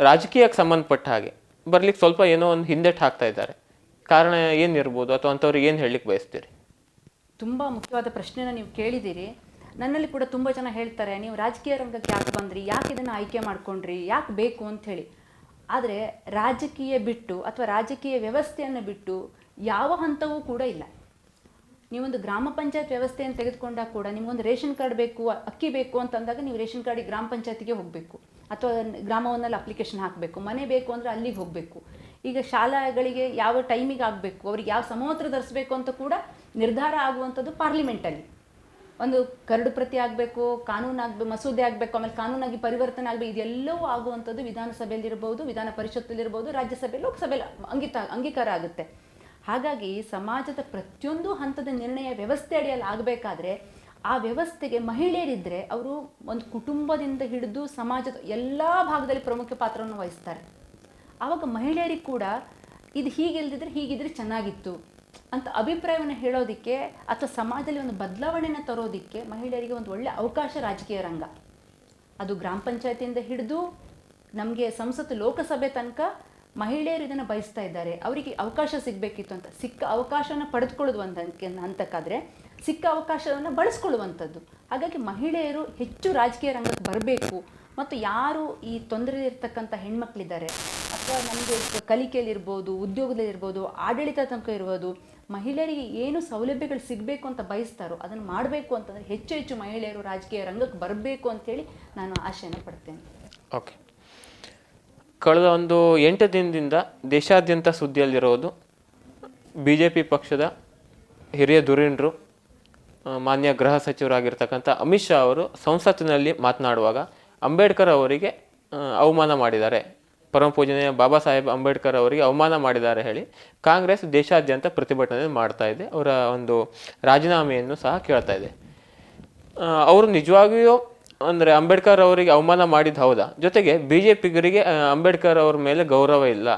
ರಾಜಕೀಯಕ್ಕೆ ಸಂಬಂಧಪಟ್ಟ ಹಾಗೆ ಬರ್ಲಿಕ್ಕೆ ಸ್ವಲ್ಪ ಏನೋ ಒಂದು ಹಿಂದೆಟ್ಟು ಹಾಕ್ತಾ ಇದ್ದಾರೆ. ಕಾರಣ ಏನಿರ್ಬೋದು, ಅಥವಾ ಅಂಥವ್ರಿಗೆ ಏನು ಹೇಳಲಿಕ್ಕೆ ಬಯಸ್ತೀರಿ? ತುಂಬ ಮುಖ್ಯವಾದ ಪ್ರಶ್ನೆನ ನೀವು ಕೇಳಿದ್ದೀರಿ. ನನ್ನಲ್ಲಿ ಕೂಡ ತುಂಬ ಜನ ಹೇಳ್ತಾರೆ, ನೀವು ರಾಜಕೀಯ ರಂಗಕ್ಕೆ ಯಾಕೆ ಬಂದ್ರಿ, ಯಾಕೆ ಇದನ್ನು ಆಯ್ಕೆ ಮಾಡ್ಕೊಂಡ್ರಿ, ಯಾಕೆ ಬೇಕು ಅಂಥೇಳಿ. ಆದರೆ ರಾಜಕೀಯ ಬಿಟ್ಟು ಅಥವಾ ರಾಜಕೀಯ ವ್ಯವಸ್ಥೆಯನ್ನು ಬಿಟ್ಟು ಯಾವ ಹಂತವೂ ಕೂಡ ಇಲ್ಲ. ನೀವೊಂದು ಗ್ರಾಮ ಪಂಚಾಯತ್ ವ್ಯವಸ್ಥೆಯನ್ನು ತೆಗೆದುಕೊಂಡಾಗ ಕೂಡ ನಿಮಗೊಂದು ರೇಷನ್ ಕಾರ್ಡ್ ಬೇಕು, ಅಕ್ಕಿ ಬೇಕು ಅಂತಂದಾಗ ನೀವು ರೇಷನ್ ಕಾರ್ಡಿಗೆ ಗ್ರಾಮ ಪಂಚಾಯತಿಗೆ ಹೋಗಬೇಕು, ಅಥವಾ ಗ್ರಾಮವನ್ನಲ್ಲಿ ಅಪ್ಲಿಕೇಶನ್ ಹಾಕಬೇಕು. ಮನೆ ಬೇಕು ಅಂದರೆ ಅಲ್ಲಿಗೆ ಹೋಗಬೇಕು. ಈಗ ಶಾಲೆಗಳಿಗೆ ಯಾವ ಟೈಮಿಗೆ ಆಗಬೇಕು, ಅವ್ರಿಗೆ ಯಾವ ಸಮವಸ್ತ್ರ ಧರಿಸಬೇಕು ಅಂತ ಕೂಡ ನಿರ್ಧಾರ ಆಗುವಂಥದ್ದು ಪಾರ್ಲಿಮೆಂಟಲ್ಲಿ. ಒಂದು ಕರಡು ಪ್ರತಿ ಆಗಬೇಕು, ಮಸೂದೆ ಆಗಬೇಕು, ಆಮೇಲೆ ಕಾನೂನಾಗಿ ಪರಿವರ್ತನೆ ಆಗಬೇಕು. ಇದೆಲ್ಲವೂ ಆಗುವಂಥದ್ದು ವಿಧಾನಸಭೆಯಲ್ಲಿರ್ಬೋದು, ವಿಧಾನ ಪರಿಷತ್ತಲ್ಲಿರ್ಬೋದು, ರಾಜ್ಯಸಭೆ, ಲೋಕಸಭೆಯಲ್ಲಿ ಅಂಗೀಕಾರ ಆಗುತ್ತೆ. ಹಾಗಾಗಿ ಸಮಾಜದ ಪ್ರತಿಯೊಂದು ಹಂತದ ನಿರ್ಣಯ ವ್ಯವಸ್ಥೆ ಅಡಿಯಲ್ಲಿ ಆಗಬೇಕಾದ್ರೆ ಆ ವ್ಯವಸ್ಥೆಗೆ ಮಹಿಳೆಯರಿದ್ದರೆ ಅವರು ಒಂದು ಕುಟುಂಬದಿಂದ ಹಿಡಿದು ಸಮಾಜದ ಎಲ್ಲ ಭಾಗದಲ್ಲಿ ಪ್ರಮುಖ ಪಾತ್ರವನ್ನು ವಹಿಸ್ತಾರೆ. ಆವಾಗ ಮಹಿಳೆಯರಿಗೆ ಕೂಡ ಇದು ಹೀಗಿದ್ರೆ ಚೆನ್ನಾಗಿತ್ತು ಅಂತ ಅಭಿಪ್ರಾಯವನ್ನು ಹೇಳೋದಕ್ಕೆ ಅಥವಾ ಸಮಾಜದಲ್ಲಿ ಒಂದು ಬದಲಾವಣೆಯನ್ನು ತರೋದಕ್ಕೆ ಮಹಿಳೆಯರಿಗೆ ಒಂದು ಒಳ್ಳೆಯ ಅವಕಾಶ ರಾಜಕೀಯ ರಂಗ. ಅದು ಗ್ರಾಮ ಪಂಚಾಯತಿಯಿಂದ ಹಿಡಿದು ನಮಗೆ ಸಂಸತ್ತು ಲೋಕಸಭೆ ತನಕ ಮಹಿಳೆಯರು ಇದನ್ನು ಬಯಸ್ತಾ ಇದ್ದಾರೆ. ಅವರಿಗೆ ಅವಕಾಶ ಸಿಗಬೇಕಿತ್ತು ಅಂತ. ಸಿಕ್ಕ ಅವಕಾಶವನ್ನು ಪಡೆದುಕೊಳ್ಳೋದು ಅಂತಕ್ಕಾದರೆ ಸಿಕ್ಕ ಅವಕಾಶವನ್ನು ಬಳಸ್ಕೊಳ್ಳುವಂಥದ್ದು. ಹಾಗಾಗಿ ಮಹಿಳೆಯರು ಹೆಚ್ಚು ರಾಜಕೀಯ ರಂಗಕ್ಕೆ ಬರಬೇಕು. ಮತ್ತು ಯಾರು ಈ ತೊಂದರೆ ಇರ್ತಕ್ಕಂಥ ಹೆಣ್ಮಕ್ಳಿದ್ದಾರೆ ಅಥವಾ ನಮಗೆ ಕಲಿಕೆಯಲ್ಲಿರ್ಬೋದು, ಉದ್ಯೋಗದಲ್ಲಿರ್ಬೋದು, ಆಡಳಿತ ತನಕ ಇರ್ಬೋದು, ಮಹಿಳೆಯರಿಗೆ ಏನು ಸೌಲಭ್ಯಗಳು ಸಿಗಬೇಕು ಅಂತ ಬಯಸ್ತಾರೋ ಅದನ್ನು ಮಾಡಬೇಕು ಅಂತಂದರೆ ಹೆಚ್ಚು ಮಹಿಳೆಯರು ರಾಜಕೀಯ ರಂಗಕ್ಕೆ ಬರಬೇಕು ಅಂಥೇಳಿ ನಾನು ಆಶೆಯನ್ನು ಪಡ್ತೇನೆ. ಓಕೆ. ಕಳೆದ ಒಂದು 8 ದಿನದಿಂದ ದೇಶಾದ್ಯಂತ ಸುದ್ದಿಯಲ್ಲಿರೋದು BJP ಪಕ್ಷದ ಹಿರಿಯ ಧುರೀಣರು, ಮಾನ್ಯ ಗೃಹ ಸಚಿವರಾಗಿರ್ತಕ್ಕಂಥ ಅಮಿತ್ ಶಾ ಅವರು ಸಂಸತ್ತಿನಲ್ಲಿ ಮಾತನಾಡುವಾಗ ಅಂಬೇಡ್ಕರ್ ಅವರಿಗೆ ಅವಮಾನ ಮಾಡಿದ್ದಾರೆ, ಪರಮ ಪೂಜನೀಯ ಬಾಬಾ ಸಾಹೇಬ್ ಅಂಬೇಡ್ಕರ್ ಅವರಿಗೆ ಅವಮಾನ ಮಾಡಿದ್ದಾರೆ ಹೇಳಿ ಕಾಂಗ್ರೆಸ್ ದೇಶಾದ್ಯಂತ ಪ್ರತಿಭಟನೆ ಮಾಡ್ತಾ ಇದೆ. ಅವರ ಒಂದು ರಾಜೀನಾಮೆಯನ್ನು ಸಹ ಕೇಳ್ತಾ ಇದೆ. ಅವರು ನಿಜವಾಗಿಯೂ ಅಂದರೆ ಅಂಬೇಡ್ಕರ್ ಅವರಿಗೆ ಅವಮಾನ ಮಾಡಿದ್ದು ಹೌದಾ? ಜೊತೆಗೆ BJPಗರಿಗೆ ಅಂಬೇಡ್ಕರ್ ಅವ್ರ ಮೇಲೆ ಗೌರವ ಇಲ್ಲ,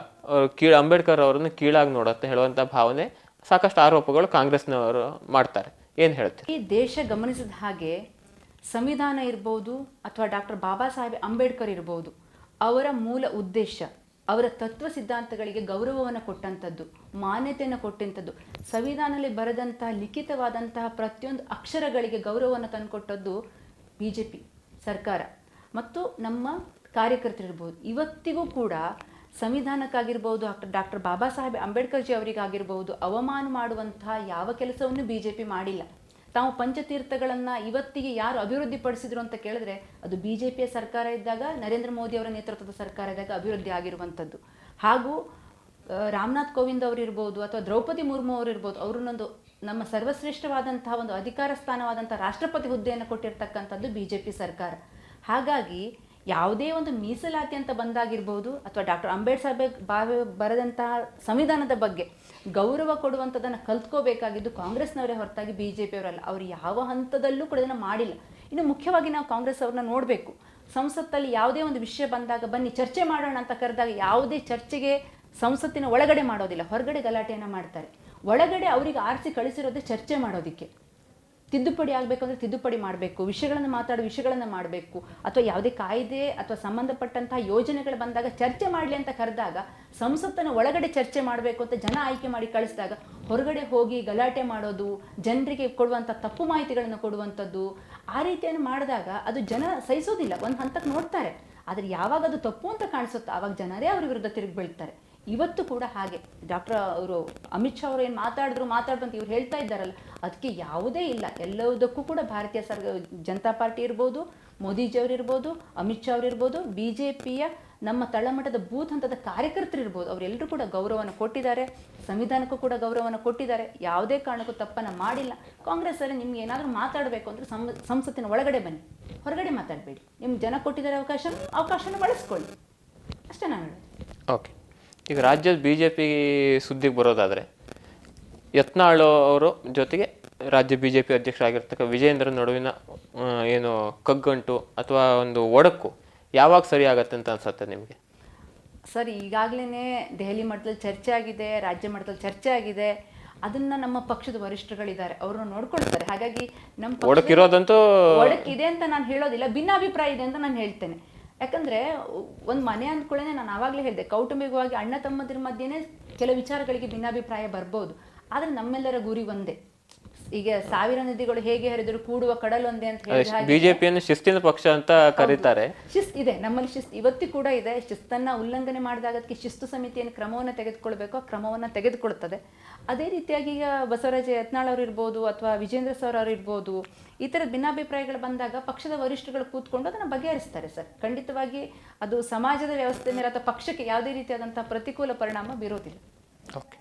ಅಂಬೇಡ್ಕರ್ ಅವರನ್ನು ಕೀಳಾಗಿ ನೋಡುತ್ತೆ ಹೇಳುವಂಥ ಭಾವನೆ, ಸಾಕಷ್ಟು ಆರೋಪಗಳು ಕಾಂಗ್ರೆಸ್ನವರು ಮಾಡ್ತಾರೆ. ಏನು ಹೇಳ್ತೀವಿ? ಈ ದೇಶ ಗಮನಿಸಿದ ಹಾಗೆ ಸಂವಿಧಾನ ಇರ್ಬೋದು ಅಥವಾ ಡಾಕ್ಟರ್ ಬಾಬಾ ಸಾಹೇಬ್ ಅಂಬೇಡ್ಕರ್ ಇರ್ಬೋದು, ಅವರ ಮೂಲ ಉದ್ದೇಶ, ಅವರ ತತ್ವ ಸಿದ್ಧಾಂತಗಳಿಗೆ ಗೌರವವನ್ನು ಕೊಟ್ಟಂಥದ್ದು, ಮಾನ್ಯತೆಯನ್ನು ಕೊಟ್ಟಂಥದ್ದು, ಸಂವಿಧಾನದಲ್ಲಿ ಬರೆದಂತಹ ಲಿಖಿತವಾದಂತಹ ಪ್ರತಿಯೊಂದು ಅಕ್ಷರಗಳಿಗೆ ಗೌರವವನ್ನು ತಂದುಕೊಟ್ಟದ್ದು BJP ಸರ್ಕಾರ ಮತ್ತು ನಮ್ಮ ಕಾರ್ಯಕರ್ತರಿರ್ಬೋದು, ಇವತ್ತಿಗೂ ಕೂಡ ಸಂವಿಧಾನಕ್ಕಾಗಿರ್ಬೋದು, ಡಾಕ್ಟರ್ ಬಾಬಾ ಸಾಹೇಬ್ ಅಂಬೇಡ್ಕರ್ ಜಿ ಅವರಿಗಾಗಿರ್ಬೋದು ಅವಮಾನ ಮಾಡುವಂತಹ ಯಾವ ಕೆಲಸವನ್ನು BJP ಮಾಡಿಲ್ಲ. ತಾವು ಪಂಚತೀರ್ಥಗಳನ್ನು ಇವತ್ತಿಗೆ ಯಾರು ಅಭಿವೃದ್ಧಿಪಡಿಸಿದ್ರು ಅಂತ ಕೇಳಿದ್ರೆ ಅದು BJPಯ ಸರ್ಕಾರ ಇದ್ದಾಗ, ನರೇಂದ್ರ ಮೋದಿ ಅವರ ನೇತೃತ್ವದ ಸರ್ಕಾರ ಇದ್ದಾಗ ಅಭಿವೃದ್ಧಿ ಆಗಿರುವಂಥದ್ದು. ಹಾಗೂ ರಾಮನಾಥ್ ಕೋವಿಂದ್ ಅವರಿರ್ಬೋದು ಅಥವಾ ದ್ರೌಪದಿ ಮುರ್ಮು ಅವರಿರ್ಬೋದು, ಅವ್ರನ್ನೊಂದು ನಮ್ಮ ಸರ್ವಶ್ರೇಷ್ಠವಾದಂತಹ ಒಂದು ಅಧಿಕಾರ ಸ್ಥಾನವಾದಂಥ ರಾಷ್ಟ್ರಪತಿ ಹುದ್ದೆಯನ್ನು ಕೊಟ್ಟಿರ್ತಕ್ಕಂಥದ್ದು BJP ಸರ್ಕಾರ. ಹಾಗಾಗಿ ಯಾವುದೇ ಒಂದು ಮೀಸಲಾತಿ ಅಂತ ಬಂದಾಗಿರ್ಬೋದು ಅಥವಾ ಡಾಕ್ಟರ್ ಅಂಬೇಡ್ಕರ್ ಬರೆದಂತಹ ಸಂವಿಧಾನದ ಬಗ್ಗೆ ಗೌರವ ಕೊಡುವಂಥದ್ದನ್ನು ಕಲ್ತ್ಕೋಬೇಕಾಗಿದ್ದು ಕಾಂಗ್ರೆಸ್ನವರೇ ಹೊರತಾಗಿ BJP ಅವರಲ್ಲ. ಅವರು ಯಾವ ಹಂತದಲ್ಲೂ ಕೂಡ ಇದನ್ನು ಮಾಡಿಲ್ಲ. ಇನ್ನು ಮುಖ್ಯವಾಗಿ ನಾವು ಕಾಂಗ್ರೆಸ್ ಅವ್ರನ್ನ ನೋಡಬೇಕು. ಸಂಸತ್ತಲ್ಲಿ ಯಾವುದೇ ಒಂದು ವಿಷಯ ಬಂದಾಗ ಬನ್ನಿ ಚರ್ಚೆ ಮಾಡೋಣ ಅಂತ ಕರೆದಾಗ ಯಾವುದೇ ಚರ್ಚೆಗೆ ಸಂಸತ್ತಿನ ಒಳಗಡೆ ಮಾಡೋದಿಲ್ಲ, ಹೊರಗಡೆ ಗಲಾಟೆಯನ್ನು ಮಾಡ್ತಾರೆ. ಒಳಗಡೆ ಅವರಿಗೆ ಆರಿಸಿ ಕಳಿಸಿರೋದೇ ಚರ್ಚೆ ಮಾಡೋದಕ್ಕೆ. ತಿದ್ದುಪಡಿ ಆಗಬೇಕಂದ್ರೆ ತಿದ್ದುಪಡಿ ಮಾಡಬೇಕು, ವಿಷಯಗಳನ್ನು ಮಾತಾಡೋ ವಿಷಯಗಳನ್ನು ಮಾಡಬೇಕು, ಅಥವಾ ಯಾವುದೇ ಕಾಯ್ದೆ ಅಥವಾ ಸಂಬಂಧಪಟ್ಟಂತಹ ಯೋಜನೆಗಳು ಬಂದಾಗ ಚರ್ಚೆ ಮಾಡಲಿ ಅಂತ ಕರೆದಾಗ ಸಂಸತ್ತನ್ನು ಒಳಗಡೆ ಚರ್ಚೆ ಮಾಡಬೇಕು ಅಂತ ಜನ ಆಯ್ಕೆ ಮಾಡಿ ಕಳಿಸಿದಾಗ ಹೊರಗಡೆ ಹೋಗಿ ಗಲಾಟೆ ಮಾಡೋದು, ಜನರಿಗೆ ಕೊಡುವಂಥ ತಪ್ಪು ಮಾಹಿತಿಗಳನ್ನು ಕೊಡುವಂಥದ್ದು, ಆ ರೀತಿಯನ್ನು ಮಾಡಿದಾಗ ಅದು ಜನ ಸಹಿಸೋದಿಲ್ಲ. ಒಂದು ಹಂತಕ್ಕೆ ನೋಡ್ತಾರೆ, ಆದರೆ ಯಾವಾಗ ಅದು ತಪ್ಪು ಅಂತ ಕಾಣಿಸುತ್ತೋ ಆವಾಗ ಜನರೇ ಅವ್ರ ವಿರುದ್ಧ ತಿರುಗಿ ಬೀಳ್ತಾರೆ. ಇವತ್ತು ಕೂಡ ಹಾಗೆ ಡಾಕ್ಟರ್ ಅವರು ಅಮಿತ್ ಶಾ ಅವರು ಏನು ಮಾತಾಡಿದ್ರು ಅಂತ ಇವ್ರು ಹೇಳ್ತಾ ಇದ್ದಾರಲ್ಲ, ಅದಕ್ಕೆ ಯಾವುದೇ ಇಲ್ಲ. ಎಲ್ಲದಕ್ಕೂ ಕೂಡ ಭಾರತೀಯ ಜನತಾ ಪಾರ್ಟಿ ಇರ್ಬೋದು, ಮೋದಿಜಿಯವರು ಇರ್ಬೋದು, ಅಮಿತ್ ಶಾ ಅವರು ಇರ್ಬೋದು, BJPಯ ನಮ್ಮ ತಳಮಟ್ಟದ ಬೂತ್ ಹಂತದ ಕಾರ್ಯಕರ್ತರು ಇರ್ಬೋದು, ಅವರೆಲ್ಲರೂ ಕೂಡ ಗೌರವವನ್ನು ಕೊಟ್ಟಿದ್ದಾರೆ, ಸಂವಿಧಾನಕ್ಕೂ ಕೂಡ ಗೌರವವನ್ನು ಕೊಟ್ಟಿದ್ದಾರೆ. ಯಾವುದೇ ಕಾರಣಕ್ಕೂ ತಪ್ಪನ್ನು ಮಾಡಿಲ್ಲ. ಕಾಂಗ್ರೆಸ್ ಅವರೇ ನಿಮ್ಗೆ ಏನಾದರೂ ಮಾತಾಡಬೇಕು ಅಂದರೆ ಸಂಸತ್ತಿನ ಒಳಗಡೆ ಬನ್ನಿ, ಹೊರಗಡೆ ಮಾತಾಡಬೇಡಿ. ನಿಮ್ಗೆ ಜನ ಕೊಟ್ಟಿದ್ದಾರೆ ಅವಕಾಶನ ಬಳಸ್ಕೊಳ್ಳಿ, ಅಷ್ಟೇ ನಾನು ಹೇಳೋದು. ಓಕೆ, ಈಗ ರಾಜ್ಯದ BJP ಸುದ್ದಿಗೆ ಬರೋದಾದರೆ ಯತ್ನಾಳ್ ಅವರು ಜೊತೆಗೆ ರಾಜ್ಯ BJP ಅಧ್ಯಕ್ಷರಾಗಿರ್ತಕ್ಕ ವಿಜಯೇಂದ್ರ ನಡುವಿನ ಏನು ಕಗ್ಗಂಟು ಅಥವಾ ಒಂದು ಒಡಕು ಯಾವಾಗ ಸರಿ ಆಗತ್ತೆ ಅಂತ ಅನ್ಸುತ್ತೆ ನಿಮಗೆ? ಸರ್, ಈಗಾಗಲೇ ದೆಹಲಿ ಮಟ್ಟದಲ್ಲಿ ಚರ್ಚೆ ಆಗಿದೆ, ರಾಜ್ಯ ಮಟ್ಟದಲ್ಲಿ ಚರ್ಚೆ ಆಗಿದೆ. ಅದನ್ನ ನಮ್ಮ ಪಕ್ಷದ ವರಿಷ್ಠರುಗಳಿದ್ದಾರೆ, ಅವ್ರನ್ನ ನೋಡ್ಕೊಳ್ತಾರೆ. ಹಾಗಾಗಿ ನಮ್ಮ ಒಡಕಿರೋದಂತೂ ಒಡಕಿದೆ ಅಂತ ನಾನು ಹೇಳೋದಿಲ್ಲ, ಭಿನ್ನಾಭಿಪ್ರಾಯ ಇದೆ ಅಂತ ನಾನು ಹೇಳ್ತೇನೆ. ಯಾಕಂದರೆ ಒಂದು ಮನೆ ಅಂದ್ಕೊಳ್ಳೇ ನಾನು ಆವಾಗಲೇ ಹೇಳಿದೆ, ಕೌಟುಂಬಿಕವಾಗಿ ಅಣ್ಣ ತಮ್ಮಂದಿರ ಮಧ್ಯೆನೇ ಕೆಲವು ವಿಚಾರಗಳಿಗೆ ಭಿನ್ನಾಭಿಪ್ರಾಯ ಬರ್ಬೋದು, ಆದರೆ ನಮ್ಮೆಲ್ಲರ ಗುರಿ ಒಂದೇ. ಈಗ ಸಾವಿರ ನದಿಗಳು ಹೇಗೆ ಹರಿದ್ರು ಕೂಡುವ ಕಡಲೊಂದೇ ಅಂತ ಹೇಳಿದ BJPಯನ್ನು ಶಿಸ್ತಿನ ಪಕ್ಷ ಅಂತ ಕರೀತಾರೆ. ಶಿಸ್ತು ಇದೆ, ನಮ್ಮಲ್ಲಿ ಶಿಸ್ತು ಇವತ್ತಿ ಕೂಡ ಇದೆ. ಶಿಸ್ತನ್ನ ಉಲ್ಲಂಘನೆ ಮಾಡಿದಾಗ ಅದಕ್ಕೆ ಶಿಸ್ತು ಸಮಿತಿಯನ್ನು ಕ್ರಮವನ್ನು ತೆಗೆದುಕೊಳ್ಬೇಕು, ಆ ಕ್ರಮವನ್ನು ತೆಗೆದುಕೊಳ್ತದೆ. ಅದೇ ರೀತಿಯಾಗಿ ಈಗ ಬಸವರಾಜ ಯತ್ನಾಳ್ ಅವರು ಇರ್ಬೋದು ಅಥವಾ ವಿಜೇಂದ್ರ ಸರ್ ಅವರು ಇರ್ಬೋದು, ಈ ಥರದ ಭಿನ್ನಾಭಿಪ್ರಾಯಗಳು ಬಂದಾಗ ಪಕ್ಷದ ವರಿಷ್ಠಗಳು ಕೂತ್ಕೊಂಡು ಅದನ್ನು ಬಗೆಹರಿಸ್ತಾರೆ ಸರ್. ಖಂಡಿತವಾಗಿ ಅದು ಸಮಾಜದ ವ್ಯವಸ್ಥೆ ಮೇಲೆ ಅಥವಾ ಪಕ್ಷಕ್ಕೆ ಯಾವುದೇ ರೀತಿಯಾದಂಥ ಪ್ರತಿಕೂಲ ಪರಿಣಾಮ ಬೀರೋದಿಲ್ಲ. ಓಕೆ,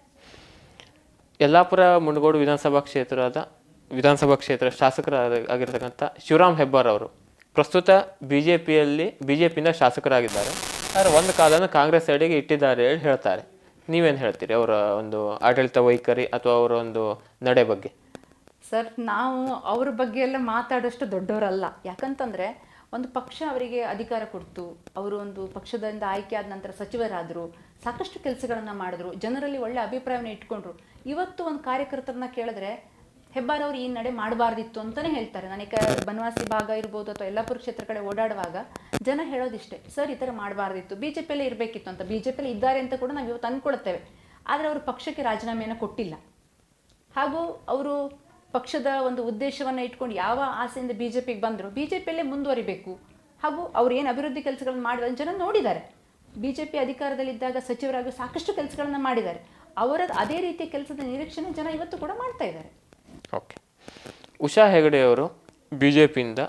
ಯಲ್ಲಾಪುರ ಮುಂಡಗೋಡು ವಿಧಾನಸಭಾ ಕ್ಷೇತ್ರ ಶಾಸಕರಾಗಿರ್ತಕ್ಕಂಥ ಶಿವರಾಮ್ ಹೆಬ್ಬಾರ್ ಅವರು ಪ್ರಸ್ತುತ BJPಯಿಂದ ಶಾಸಕರಾಗಿದ್ದಾರೆ. ಆದರೆ ಒಂದು ಕಾಲನ ಕಾಂಗ್ರೆಸ್ ಸೈಡಿಗೆ ಇಟ್ಟಿದ್ದಾರೆ ಹೇಳಿ ಹೇಳ್ತಾರೆ. ನೀವೇನು ಹೇಳ್ತೀರಿ ಅವರ ಒಂದು ಆಡಳಿತ ವೈಖರಿ ಅಥವಾ ಅವರ ಒಂದು ನಡೆ ಬಗ್ಗೆ? ಸರ್, ನಾವು ಅವ್ರ ಬಗ್ಗೆ ಎಲ್ಲ ಮಾತಾಡೋಷ್ಟು ದೊಡ್ಡವರಲ್ಲ. ಯಾಕಂತಂದರೆ ಒಂದು ಪಕ್ಷ ಅವರಿಗೆ ಅಧಿಕಾರ ಕೊಡ್ತು, ಅವರು ಒಂದು ಪಕ್ಷದಿಂದ ಆಯ್ಕೆ ಆದ ನಂತರ ಸಚಿವರಾದರು, ಸಾಕಷ್ಟು ಕೆಲಸಗಳನ್ನು ಮಾಡಿದ್ರು, ಜನರಲ್ಲಿ ಒಳ್ಳೆ ಅಭಿಪ್ರಾಯವನ್ನು ಇಟ್ಕೊಂಡ್ರು. ಇವತ್ತು ಒಂದು ಕಾರ್ಯಕರ್ತರನ್ನ ಕೇಳಿದ್ರೆ ಹೆಬ್ಬಾರ್ ಅವರು ಈ ನಡೆ ಮಾಡಬಾರ್ದಿತ್ತು ಅಂತಲೇ ಹೇಳ್ತಾರೆ. ನನಗೆ ಬನವಾಸಿ ಭಾಗ ಇರ್ಬೋದು ಅಥವಾ ಯಲ್ಲಾಪುರ ಕ್ಷೇತ್ರ ಕಡೆ ಓಡಾಡುವಾಗ ಜನ ಹೇಳೋದಿಷ್ಟೇ, ಸರ್ ಈ ಥರ ಮಾಡಬಾರ್ದಿತ್ತು, BJPಯಲ್ಲೇ ಇರಬೇಕಿತ್ತು ಅಂತ. BJPಯಲ್ಲಿ ಇದ್ದಾರೆ ಅಂತ ಕೂಡ ನಾವು ಇವತ್ತು ಅಂದ್ಕೊಳ್ತೇವೆ, ಆದರೆ ಅವರು ಪಕ್ಷಕ್ಕೆ ರಾಜೀನಾಮೆಯನ್ನು ಕೊಟ್ಟಿಲ್ಲ. ಹಾಗೂ ಅವರು ಪಕ್ಷದ ಒಂದು ಉದ್ದೇಶವನ್ನು ಇಟ್ಕೊಂಡು ಯಾವ ಆಸೆಯಿಂದ BJPಗೆ ಬಂದರು, BJPಯಲ್ಲೇ ಮುಂದುವರಿಬೇಕು. ಹಾಗೂ ಅವ್ರು ಏನು ಅಭಿವೃದ್ಧಿ ಕೆಲಸಗಳನ್ನು ಮಾಡಿದ ಜನ ನೋಡಿದ್ದಾರೆ. BJP ಅಧಿಕಾರದಲ್ಲಿದ್ದಾಗ ಸಚಿವರಾಗಿ ಸಾಕಷ್ಟು ಕೆಲಸಗಳನ್ನು ಮಾಡಿದ್ದಾರೆ. ಅವರ ಅದೇ ರೀತಿಯ ಕೆಲಸದ ನಿರೀಕ್ಷಣೆ ಜನ ಇವತ್ತು ಕೂಡ ಮಾಡ್ತಾ ಇದ್ದಾರೆ. ಓಕೆ, ಉಷಾ ಹೆಗಡೆ ಅವರು BJPಯಿಂದ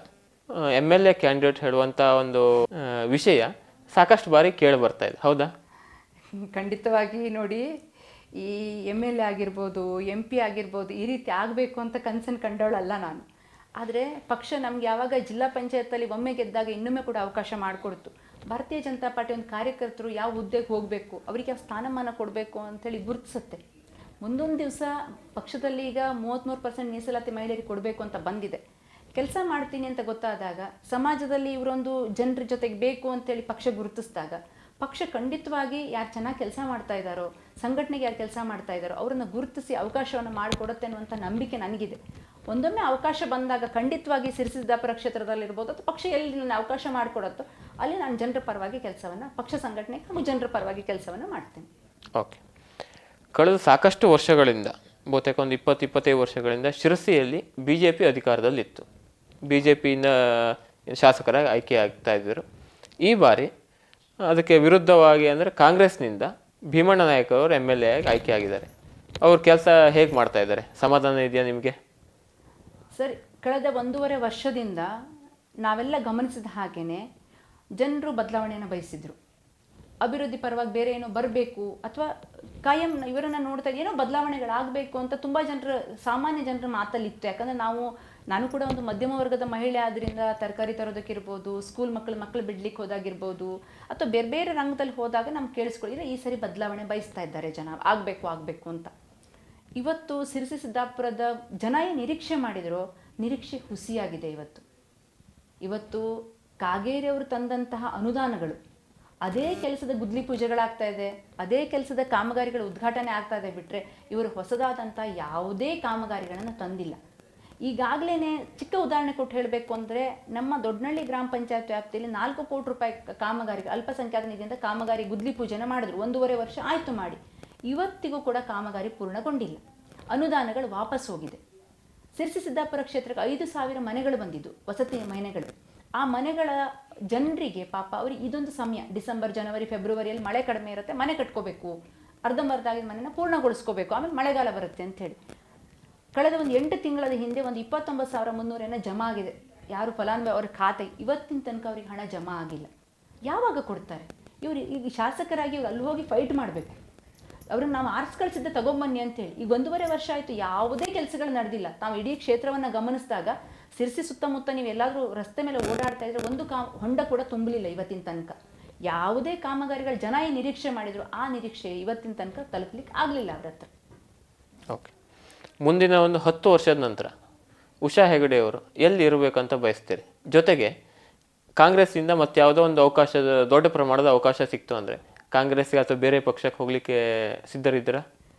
MLA ಕ್ಯಾಂಡಿಡೇಟ್ ಹೇಳುವಂಥ ಒಂದು ವಿಷಯ ಸಾಕಷ್ಟು ಬಾರಿ ಕೇಳಿ ಬರ್ತಾ ಇದೆ, ಹೌದಾ? ಖಂಡಿತವಾಗಿ ನೋಡಿ, ಈ MLA ಆಗಿರ್ಬೋದು, MP ಆಗಿರ್ಬೋದು, ಈ ರೀತಿ ಆಗಬೇಕು ಅಂತ ಕನಸನ್ನು ಕಂಡವಳಲ್ಲ ನಾನು. ಆದರೆ ಪಕ್ಷ ನಮ್ಗೆ ಯಾವಾಗ ಜಿಲ್ಲಾ ಪಂಚಾಯತಲ್ಲಿ ಒಮ್ಮೆ ಗೆದ್ದಾಗ ಇನ್ನೊಮ್ಮೆ ಕೂಡ ಅವಕಾಶ ಮಾಡಿಕೊಡ್ತು. ಭಾರತೀಯ ಜನತಾ ಪಾರ್ಟಿ ಒಂದು ಕಾರ್ಯಕರ್ತರು ಯಾವ ಹುದ್ದೆಗೆ ಹೋಗಬೇಕು, ಅವರಿಗೆ ಯಾವ ಸ್ಥಾನಮಾನ ಕೊಡಬೇಕು ಅಂಥೇಳಿ ಗುರುತಿಸುತ್ತೆ. ಮುಂದೊಂದು ದಿವಸ ಪಕ್ಷದಲ್ಲಿ ಈಗ 33% ಮೀಸಲಾತಿ ಮಹಿಳೆಯರಿಗೆ ಕೊಡಬೇಕು ಅಂತ ಬಂದಿದೆ. ಕೆಲಸ ಮಾಡ್ತೀನಿ ಅಂತ ಗೊತ್ತಾದಾಗ, ಸಮಾಜದಲ್ಲಿ ಇವರೊಂದು ಜನರ ಜೊತೆಗೆ ಬೇಕು ಅಂತೇಳಿ ಪಕ್ಷ ಗುರುತಿಸಿದಾಗ, ಪಕ್ಷ ಖಂಡಿತವಾಗಿ ಯಾರು ಚೆನ್ನಾಗಿ ಕೆಲಸ ಮಾಡ್ತಾ ಇದ್ದಾರೋ, ಸಂಘಟನೆಗೆ ಯಾರು ಕೆಲಸ ಮಾಡ್ತಾ ಇದ್ದಾರೋ ಅವರನ್ನು ಗುರುತಿಸಿ ಅವಕಾಶವನ್ನು ಮಾಡಿಕೊಡುತ್ತೆ ಅನ್ನುವಂಥ ನಂಬಿಕೆ ನನಗಿದೆ. ಒಂದೊಮ್ಮೆ ಅವಕಾಶ ಬಂದಾಗ ಖಂಡಿತವಾಗಿ ಸಿರಿಸಿದ್ದಾಪುರ ಕ್ಷೇತ್ರದಲ್ಲಿರ್ಬೋದು ಅಥವಾ ಪಕ್ಷ ಎಲ್ಲಿ ನನ್ನ ಅವಕಾಶ ಮಾಡಿಕೊಡುತ್ತೋ ಅಲ್ಲಿ ನಾನು ಜನರ ಪರವಾಗಿ ಕೆಲಸವನ್ನು, ಪಕ್ಷ ಸಂಘಟನೆ ಹಾಗೂ ಜನರ ಪರವಾಗಿ ಕೆಲಸವನ್ನು ಮಾಡ್ತೇನೆ. ಓಕೆ, ಕಳೆದ ಸಾಕಷ್ಟು ವರ್ಷಗಳಿಂದ ಬಹುತೇಕ ಒಂದು 20-25 ವರ್ಷಗಳಿಂದ ಶಿರಸಿಯಲ್ಲಿ BJP ಅಧಿಕಾರದಲ್ಲಿತ್ತು. BJPಯಿಂದ ಶಾಸಕರಾಗಿ ಆಯ್ಕೆ ಆಗ್ತಾ ಇದ್ದರು. ಈ ಬಾರಿ ಅದಕ್ಕೆ ವಿರುದ್ಧವಾಗಿ ಅಂದರೆ ಕಾಂಗ್ರೆಸ್ನಿಂದ ಭೀಮಣ್ಣ ನಾಯಕ್ ಅವರು MLA ಆಗಿ ಆಯ್ಕೆ ಆಗಿದ್ದಾರೆ. ಅವ್ರ ಕೆಲಸ ಹೇಗೆ ಮಾಡ್ತಾ ಇದ್ದಾರೆ, ಸಮಾಧಾನ ಇದೆಯಾ ನಿಮಗೆ? ಸರ್, ಕಳೆದ 1.5 ವರ್ಷದಿಂದ ನಾವೆಲ್ಲ ಗಮನಿಸಿದ ಹಾಗೇನೆ ಜನರು ಬದಲಾವಣೆಯನ್ನು ಬಯಸಿದ್ರು. ಅಭಿವೃದ್ಧಿ ಪರವಾಗಿ ಬೇರೆ ಏನೋ ಬರಬೇಕು ಅಥವಾ ಕಾಯಂ ಇವರನ್ನು ನೋಡ್ತಾ ಏನೋ ಬದಲಾವಣೆಗಳಾಗಬೇಕು ಅಂತ ತುಂಬ ಜನರು, ಸಾಮಾನ್ಯ ಜನರ ಮಾತಲ್ಲಿತ್ತು. ಯಾಕಂದರೆ ನಾನು ಕೂಡ ಒಂದು ಮಧ್ಯಮ ವರ್ಗದ ಮಹಿಳೆ ಆದ್ದರಿಂದ ತರಕಾರಿ ತರೋದಕ್ಕಿರ್ಬೋದು, ಸ್ಕೂಲ್ ಮಕ್ಕಳು ಬಿಡ್ಲಿಕ್ಕೆ ಹೋದಾಗಿರ್ಬೋದು, ಅಥವಾ ಬೇರೆ ಬೇರೆ ರಂಗದಲ್ಲಿ ಹೋದಾಗ ನಮ್ಗೆ ಕೇಳಿಸ್ಕೊಳ್ಳಿದ್ರೆ ಈ ಸರಿ ಬದಲಾವಣೆ ಬಯಸ್ತಾ ಇದ್ದಾರೆ ಜನ, ಆಗಬೇಕು ಅಂತ. ಇವತ್ತು ಸಿರಸಿ ಸಿದ್ದಾಪುರದ ಜನ ಏನು ನಿರೀಕ್ಷೆ ಮಾಡಿದರೋ ನಿರೀಕ್ಷೆ ಹುಸಿಯಾಗಿದೆ. ಇವತ್ತು ಕಾಗೇರಿ ಅವರು ತಂದಂತಹ ಅನುದಾನಗಳು, ಅದೇ ಕೆಲಸದ ಗುದ್ಲಿ ಪೂಜೆಗಳಾಗ್ತಾ ಇದೆ, ಅದೇ ಕೆಲಸದ ಕಾಮಗಾರಿಗಳ ಉದ್ಘಾಟನೆ ಆಗ್ತಾ ಇದೆ ಬಿಟ್ಟರೆ ಇವರು ಹೊಸದಾದಂಥ ಯಾವುದೇ ಕಾಮಗಾರಿಗಳನ್ನು ತಂದಿಲ್ಲ. ಈಗಾಗಲೇ ಚಿಕ್ಕ ಉದಾಹರಣೆ ಕೊಟ್ಟು ಹೇಳಬೇಕು ಅಂದರೆ, ನಮ್ಮ ದೊಡ್ಡನಹಳ್ಳಿ ಗ್ರಾಮ ಪಂಚಾಯತ್ ವ್ಯಾಪ್ತಿಯಲ್ಲಿ 4 ಕೋಟಿ ರೂಪಾಯಿ ಕಾಮಗಾರಿ, ಅಲ್ಪಸಂಖ್ಯಾತ ನಿಧಿಯಿಂದ ಕಾಮಗಾರಿ ಗುದ್ಲಿ ಪೂಜೆನ ಮಾಡಿದ್ರು. 1.5 ವರ್ಷ ಆಯಿತು ಮಾಡಿ. ಇವತ್ತಿಗೂ ಕೂಡ ಕಾಮಗಾರಿ ಪೂರ್ಣಗೊಂಡಿಲ್ಲ, ಅನುದಾನಗಳು ವಾಪಸ್ ಹೋಗಿದೆ. ಸಿರಸಿ ಸಿದ್ದಾಪುರ ಕ್ಷೇತ್ರಕ್ಕೆ 5,000 ಮನೆಗಳು ಬಂದಿದ್ದು, ವಸತಿ ಮನೆಗಳು. ಆ ಮನೆಗಳ ಜನರಿಗೆ ಪಾಪ ಅವ್ರಿಗೆ ಇದೊಂದು ಸಮಯ, ಡಿಸೆಂಬರ್, ಜನವರಿ, ಫೆಬ್ರವರಿಯಲ್ಲಿ ಮಳೆ ಕಡಿಮೆ ಇರುತ್ತೆ, ಮನೆ ಕಟ್ಕೋಬೇಕು, ಅರ್ಧಂಬರ್ಧ ಆಗಿದ ಮನೆನ ಪೂರ್ಣಗೊಳಿಸ್ಕೋಬೇಕು, ಆಮೇಲೆ ಮಳೆಗಾಲ ಬರುತ್ತೆ ಅಂಥೇಳಿ. ಕಳೆದ ಒಂದು 8 ತಿಂಗಳ ಹಿಂದೆ ಒಂದು 29,300 ಜಮಾ ಆಗಿದೆ. ಯಾರು ಫಲಾನುಭವಿ ಅವರ ಖಾತೆ, ಇವತ್ತಿನ ತನಕ ಅವ್ರಿಗೆ ಹಣ ಜಮಾ ಆಗಿಲ್ಲ. ಯಾವಾಗ ಕೊಡ್ತಾರೆ ಇವರು? ಈಗ ಶಾಸಕರಾಗಿ ಇವ್ರು ಅಲ್ಲಿ ಹೋಗಿ ಫೈಟ್ ಮಾಡಬೇಕು, ಅವ್ರನ್ನ ನಾವು ಆರಿಸಿ ಕಳಿಸಿದ್ದೆ ತಗೊಂಬನ್ನಿ ಅಂತೇಳಿ. ಈಗ 1.5 ವರ್ಷ ಆಯಿತು, ಯಾವುದೇ ಕೆಲಸಗಳು ನಡೆದಿಲ್ಲ. ನಾವು ಇಡೀ ಕ್ಷೇತ್ರವನ್ನು ಗಮನಿಸಿದಾಗ ಸಿರಸಿ ಸುತ್ತಮುತ್ತ ನೀವು ಎಲ್ಲಾದರೂ ರಸ್ತೆ ಮೇಲೆ ಓಡಾಡ್ತಾ ಇದ್ರೆ ಒಂದು ಹೊಂಡ ಕೂಡ ತುಂಬಲಿಲ್ಲ ಇವತ್ತಿನ ತನಕ. ಯಾವುದೇ ಕಾಮಗಾರಿಗಳು ಜನ ಏನು ನಿರೀಕ್ಷೆ ಮಾಡಿದ್ರು ಆ ನಿರೀಕ್ಷೆ ಇವತ್ತಿನ ತನಕ ತಲುಪಲಿಕ್ಕೆ ಆಗಲಿಲ್ಲ ಅವ್ರ ಹತ್ರ. ಓಕೆ, ಮುಂದಿನ ಒಂದು 10 ವರ್ಷದ ನಂತರ ಉಷಾ ಹೆಗಡೆ ಅವರು ಎಲ್ಲಿ ಇರಬೇಕಂತ ಬಯಸ್ತೀರಿ? ಜೊತೆಗೆ ಕಾಂಗ್ರೆಸ್ಸಿಂದ ಮತ್ತೆ ಯಾವುದೋ ಒಂದು ಅವಕಾಶದ, ದೊಡ್ಡ ಪ್ರಮಾಣದ ಅವಕಾಶ ಸಿಕ್ತು ಅಂದರೆ ಕಾಂಗ್ರೆಸ್ಗೆ ಅಥವಾ ಬೇರೆ ಪಕ್ಷಕ್ಕೆ ಹೋಗಲಿಕ್ಕೆ ಸಿದ್ಧರಿದ್ದೀರಾ?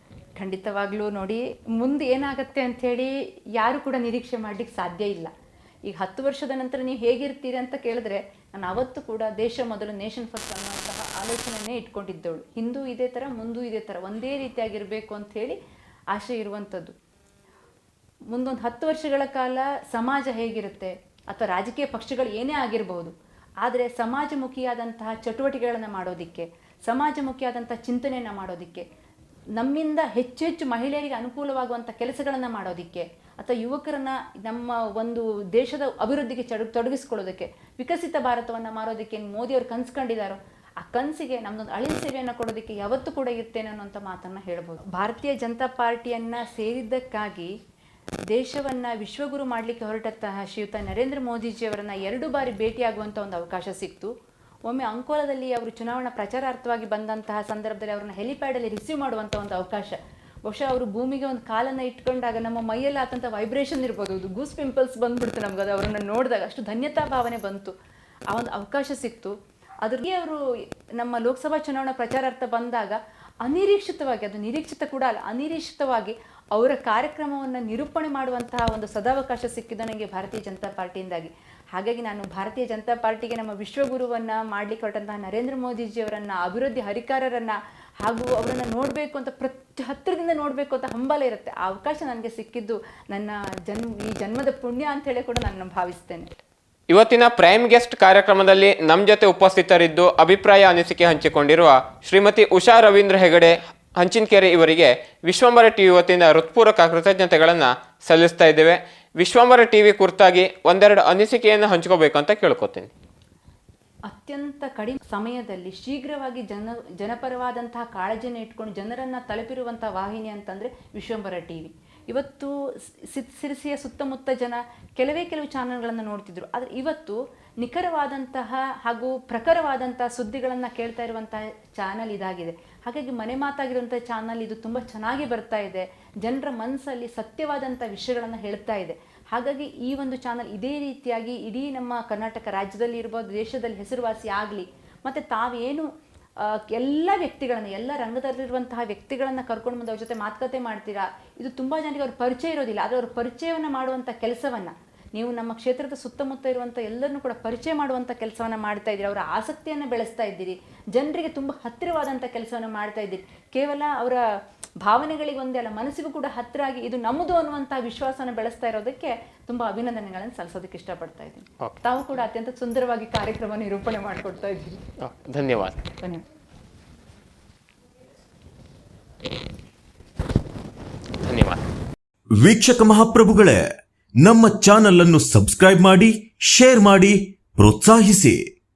ಖಂಡಿತವಾಗ್ಲೂ ನೋಡಿ, ಮುಂದೆ ಏನಾಗುತ್ತೆ ಅಂಥೇಳಿ ಯಾರು ಕೂಡ ನಿರೀಕ್ಷೆ ಮಾಡಲಿಕ್ಕೆ ಸಾಧ್ಯ ಇಲ್ಲ. ಈಗ 10 ವರ್ಷದ ನಂತರ ನೀವು ಹೇಗಿರ್ತೀರಿ ಅಂತ ಕೇಳಿದ್ರೆ, ನಾನು ಅವತ್ತು ಕೂಡ ದೇಶ ಮೊದಲು, ನೇಷನ್ ಫಸ್ಟ್ ಅನ್ನುವಂತಹ ಆಲೋಚನೆಯೇ ಇಟ್ಕೊಂಡಿದ್ದವಳು. ಹಿಂದೂ ಇದೇ ಥರ, ಮುಂದೂ ಇದೇ ಥರ, ಒಂದೇ ರೀತಿಯಾಗಿರಬೇಕು ಅಂಥೇಳಿ ಆಸೆ ಇರುವಂಥದ್ದು. ಮುಂದೊಂದು 10 ವರ್ಷಗಳ ಕಾಲ ಸಮಾಜ ಹೇಗಿರುತ್ತೆ, ಅಥವಾ ರಾಜಕೀಯ ಪಕ್ಷಗಳು ಏನೇ ಆಗಿರಬಹುದು, ಆದರೆ ಸಮಾಜಮುಖಿಯಾದಂತಹ ಚಟುವಟಿಕೆಗಳನ್ನು ಮಾಡೋದಕ್ಕೆ, ಸಮಾಜಮುಖಿಯಾದಂಥ ಚಿಂತನೆಯನ್ನು ಮಾಡೋದಕ್ಕೆ, ನಮ್ಮಿಂದ ಹೆಚ್ಚು ಮಹಿಳೆಯರಿಗೆ ಅನುಕೂಲವಾಗುವಂಥ ಕೆಲಸಗಳನ್ನು ಮಾಡೋದಕ್ಕೆ, ಅಥವಾ ಯುವಕರನ್ನ ನಮ್ಮ ಒಂದು ದೇಶದ ಅಭಿವೃದ್ಧಿಗೆ ತೊಡಗಿಸ್ಕೊಳ್ಳೋದಕ್ಕೆ, ವಿಕಸಿತ ಭಾರತವನ್ನು ಮಾಡೋದಕ್ಕೆ ಏನು ಮೋದಿಯವರು ಕನಸು ಕಂಡಿದ್ದಾರೋ ಆ ಕನಸಿಗೆ ನಮ್ಮದೊಂದು ಅಳಿಲು ಸೇವೆಯನ್ನು ಕೊಡೋದಕ್ಕೆ ಯಾವತ್ತೂ ಕೂಡ ಇರ್ತೇನೆ ಅನ್ನೋಂಥ ಮಾತನ್ನು ಹೇಳ್ಬೋದು. ಭಾರತೀಯ ಜನತಾ ಪಾರ್ಟಿಯನ್ನು ಸೇರಿದ್ದಕ್ಕಾಗಿ ದೇಶವನ್ನು ವಿಶ್ವಗುರು ಮಾಡಲಿಕ್ಕೆ ಹೊರಟಂತಹ ಶ್ರೀಯುತ ನರೇಂದ್ರ ಮೋದಿಜಿಯವರನ್ನು 2 ಬಾರಿ ಭೇಟಿಯಾಗುವಂಥ ಒಂದು ಅವಕಾಶ ಸಿಕ್ತು. ಒಮ್ಮೆ ಅಂಕೋಲದಲ್ಲಿ ಅವರು ಚುನಾವಣಾ ಪ್ರಚಾರಾರ್ಥವಾಗಿ ಬಂದಂತಹ ಸಂದರ್ಭದಲ್ಲಿ ಅವರನ್ನು ಹೆಲಿಪ್ಯಾಡಲ್ಲಿ ರಿಸೀವ್ ಮಾಡುವಂಥ ಒಂದು ಅವಕಾಶ. ಬಹುಶಃ ಅವರು ಭೂಮಿಗೆ ಒಂದು ಕಾಲನ್ನು ಇಟ್ಕೊಂಡಾಗ ನಮ್ಮ ಮೈಯಲ್ಲಿ ಆದಂಥ ವೈಬ್ರೇಷನ್ ಇರ್ಬೋದು, ಅದು ಗೂಸ್ ಪಿಂಪಲ್ಸ್ ಬಂದ್ಬಿಡ್ತು ನಮ್ಗೆ, ಅದು ಅವರನ್ನು ನೋಡಿದಾಗ ಅಷ್ಟು ಧನ್ಯತಾ ಭಾವನೆ ಬಂತು. ಆ ಒಂದು ಅವಕಾಶ ಸಿಕ್ತು. ಅದ್ರಿಗೆ ಅವರು ನಮ್ಮ ಲೋಕಸಭಾ ಚುನಾವಣಾ ಪ್ರಚಾರಾರ್ಥ ಬಂದಾಗ ಅನಿರೀಕ್ಷಿತವಾಗಿ, ಅದು ನಿರೀಕ್ಷಿತ ಕೂಡ ಅಲ್ಲ, ಅನಿರೀಕ್ಷಿತವಾಗಿ ಅವರ ಕಾರ್ಯಕ್ರಮವನ್ನು ನಿರೂಪಣೆ ಮಾಡುವಂತಹ ಒಂದು ಸದಾವಕಾಶ ಸಿಕ್ಕಿದ್ದು ನನಗೆ ಭಾರತೀಯ ಜನತಾ ಪಾರ್ಟಿಯಿಂದಾಗಿ. ಹಾಗಾಗಿ ನಾನು ಭಾರತೀಯ ಜನತಾ ಪಾರ್ಟಿಗೆ ನಮ್ಮ ವಿಶ್ವಗುರುವನ್ನು ಮಾಡಲಿಕ್ಕೆ ಹೊರಟಂತಹ ನರೇಂದ್ರ ಮೋದಿಜಿಯವರನ್ನು, ಅಭಿವೃದ್ಧಿ ಹರಿಕಾರರನ್ನು, ಹಾಗೂ ಅವರನ್ನು ನೋಡಬೇಕು ಅಂತ ಹತ್ತಿರದಿಂದ ನೋಡಬೇಕು ಅಂತ ಹಂಬಲ ಇರುತ್ತೆ. ಆ ಅವಕಾಶ ನನಗೆ ಸಿಕ್ಕಿದ್ದು ನನ್ನ ಈ ಜನ್ಮದ ಪುಣ್ಯ ಅಂತೇಳಿ ಕೂಡ ನಾನು ಭಾವಿಸ್ತೇನೆ. ಇವತ್ತಿನ ಪ್ರೈಮ್ ಗೆಸ್ಟ್ ಕಾರ್ಯಕ್ರಮದಲ್ಲಿ ನಮ್ಮ ಜೊತೆ ಉಪಸ್ಥಿತರಿದ್ದು ಅಭಿಪ್ರಾಯ ಅನಿಸಿಕೆ ಹಂಚಿಕೊಂಡಿರುವ ಶ್ರೀಮತಿ ಉಷಾ ರವೀಂದ್ರ ಹೆಗಡೆ ಹಂಚಿನಕೆರೆ ಇವರಿಗೆ ವಿಶ್ವಂಬರ ಟಿವಿ ವತಿಯಿಂದ ಹೃತ್ಪೂರ್ವಕ ಕೃತಜ್ಞತೆಗಳನ್ನು ಸಲ್ಲಿಸ್ತಾ ಇದ್ದೇವೆ. ವಿಶ್ವಂಬರ ಟಿವಿ ಕುರಿತಾಗಿ ಒಂದೆರಡು ಅನಿಸಿಕೆಯನ್ನು ಹಂಚ್ಕೋಬೇಕು ಅಂತ ಕೇಳ್ಕೊತೀನಿ. ಅತ್ಯಂತ ಕಡಿಮೆ ಸಮಯದಲ್ಲಿ ಶೀಘ್ರವಾಗಿ ಜನಪರವಾದಂತಹ ಕಾಳಜಿಯನ್ನು ಇಟ್ಕೊಂಡು ಜನರನ್ನು ತಲುಪಿರುವಂಥ ವಾಹಿನಿ ಅಂತಂದರೆ ವಿಶ್ವಂಬರ ಟಿವಿ. ಇವತ್ತು ಸಿರಸಿಯ ಸುತ್ತಮುತ್ತ ಜನ ಕೆಲವು ಚಾನಲ್ಗಳನ್ನು ನೋಡ್ತಿದ್ರು, ಆದರೆ ಇವತ್ತು ನಿಖರವಾದಂತಹ ಹಾಗೂ ಪ್ರಖರವಾದಂಥ ಸುದ್ದಿಗಳನ್ನು ಕೇಳ್ತಾ ಇರುವಂತಹ ಚಾನಲ್ ಇದಾಗಿದೆ. ಹಾಗಾಗಿ ಮನೆ ಮಾತಾಗಿರುವಂಥ ಚಾನಲ್ ಇದು ತುಂಬ ಚೆನ್ನಾಗಿ ಬರ್ತಾ ಇದೆ, ಜನರ ಮನಸ್ಸಲ್ಲಿ ಸತ್ಯವಾದಂಥ ವಿಷಯಗಳನ್ನು ಹೇಳ್ತಾ ಇದೆ. ಹಾಗಾಗಿ ಈ ಒಂದು ಚಾನಲ್ ಇದೇ ರೀತಿಯಾಗಿ ಇಡೀ ನಮ್ಮ ಕರ್ನಾಟಕ ರಾಜ್ಯದಲ್ಲಿ ಇರ್ಬೋದು, ದೇಶದಲ್ಲಿ ಹೆಸರುವಾಸಿ ಆಗಲಿ. ಮತ್ತು ತಾವೇನು ಎಲ್ಲ ವ್ಯಕ್ತಿಗಳನ್ನು, ಎಲ್ಲ ರಂಗದಲ್ಲಿರುವಂತಹ ವ್ಯಕ್ತಿಗಳನ್ನು ಕರ್ಕೊಂಡು ಬಂದು ಅವ್ರ ಜೊತೆ ಮಾತುಕತೆ ಮಾಡ್ತೀರಾ, ಇದು ತುಂಬ ಜನರಿಗೆ ಅವ್ರ ಪರಿಚಯ ಇರೋದಿಲ್ಲ. ಆದರೆ ಅವ್ರ ಪರಿಚಯವನ್ನು ಮಾಡುವಂಥ ಕೆಲಸವನ್ನು ನೀವು ನಮ್ಮ ಕ್ಷೇತ್ರದ ಸುತ್ತಮುತ್ತ ಇರುವಂಥ ಎಲ್ಲರನ್ನೂ ಕೂಡ ಪರಿಚಯ ಮಾಡುವಂಥ ಕೆಲಸವನ್ನು ಮಾಡ್ತಾ ಇದ್ದೀರಿ. ಅವರ ಆಸಕ್ತಿಯನ್ನು ಬೆಳೆಸ್ತಾ ಇದ್ದೀರಿ, ಜನರಿಗೆ ತುಂಬ ಹತ್ತಿರವಾದಂಥ ಕೆಲಸವನ್ನು ಮಾಡ್ತಾ ಇದ್ದೀರಿ. ಕೇವಲ ಅವರ ಭಾವನೆಗಳಿಗೆ ಒಂದೇ ಅಲ್ಲ ಮನಸ್ಸಿಗೂ ಕೂಡ ಹತ್ತಿರ ಆಗಿ ಇದು ನಮ್ಮದು ಅನ್ನುವಂಥ ವಿಶ್ವಾಸನ ಬೆಳೆಸ್ತಾ ಇರೋದಕ್ಕೆ ತುಂಬ ಅಭಿನಂದನೆಗಳನ್ನು ಸಲ್ಲಿಸೋದಕ್ಕೆ ಇಷ್ಟಪಡ್ತಾ ಇದ್ದೀನಿ. ತಾವು ಕೂಡ ಅತ್ಯಂತ ಸುಂದರವಾಗಿ ಕಾರ್ಯಕ್ರಮ ನಿರೂಪಣೆ ಮಾಡಿಕೊಡ್ತಾ ಇದ್ದೀವಿ. ಧನ್ಯವಾದ. ಧನ್ಯವಾದ. ಧನ್ಯವಾದ. ವೀಕ್ಷಕ ಮಹಾಪ್ರಭುಗಳೇ, ನಮ್ಮ ಚಾನಲ್ ಅನ್ನು ಸಬ್ಸ್ಕ್ರೈಬ್ ಮಾಡಿ, ಶೇರ್ ಮಾಡಿ, ಪ್ರೋತ್ಸಾಹಿಸಿ.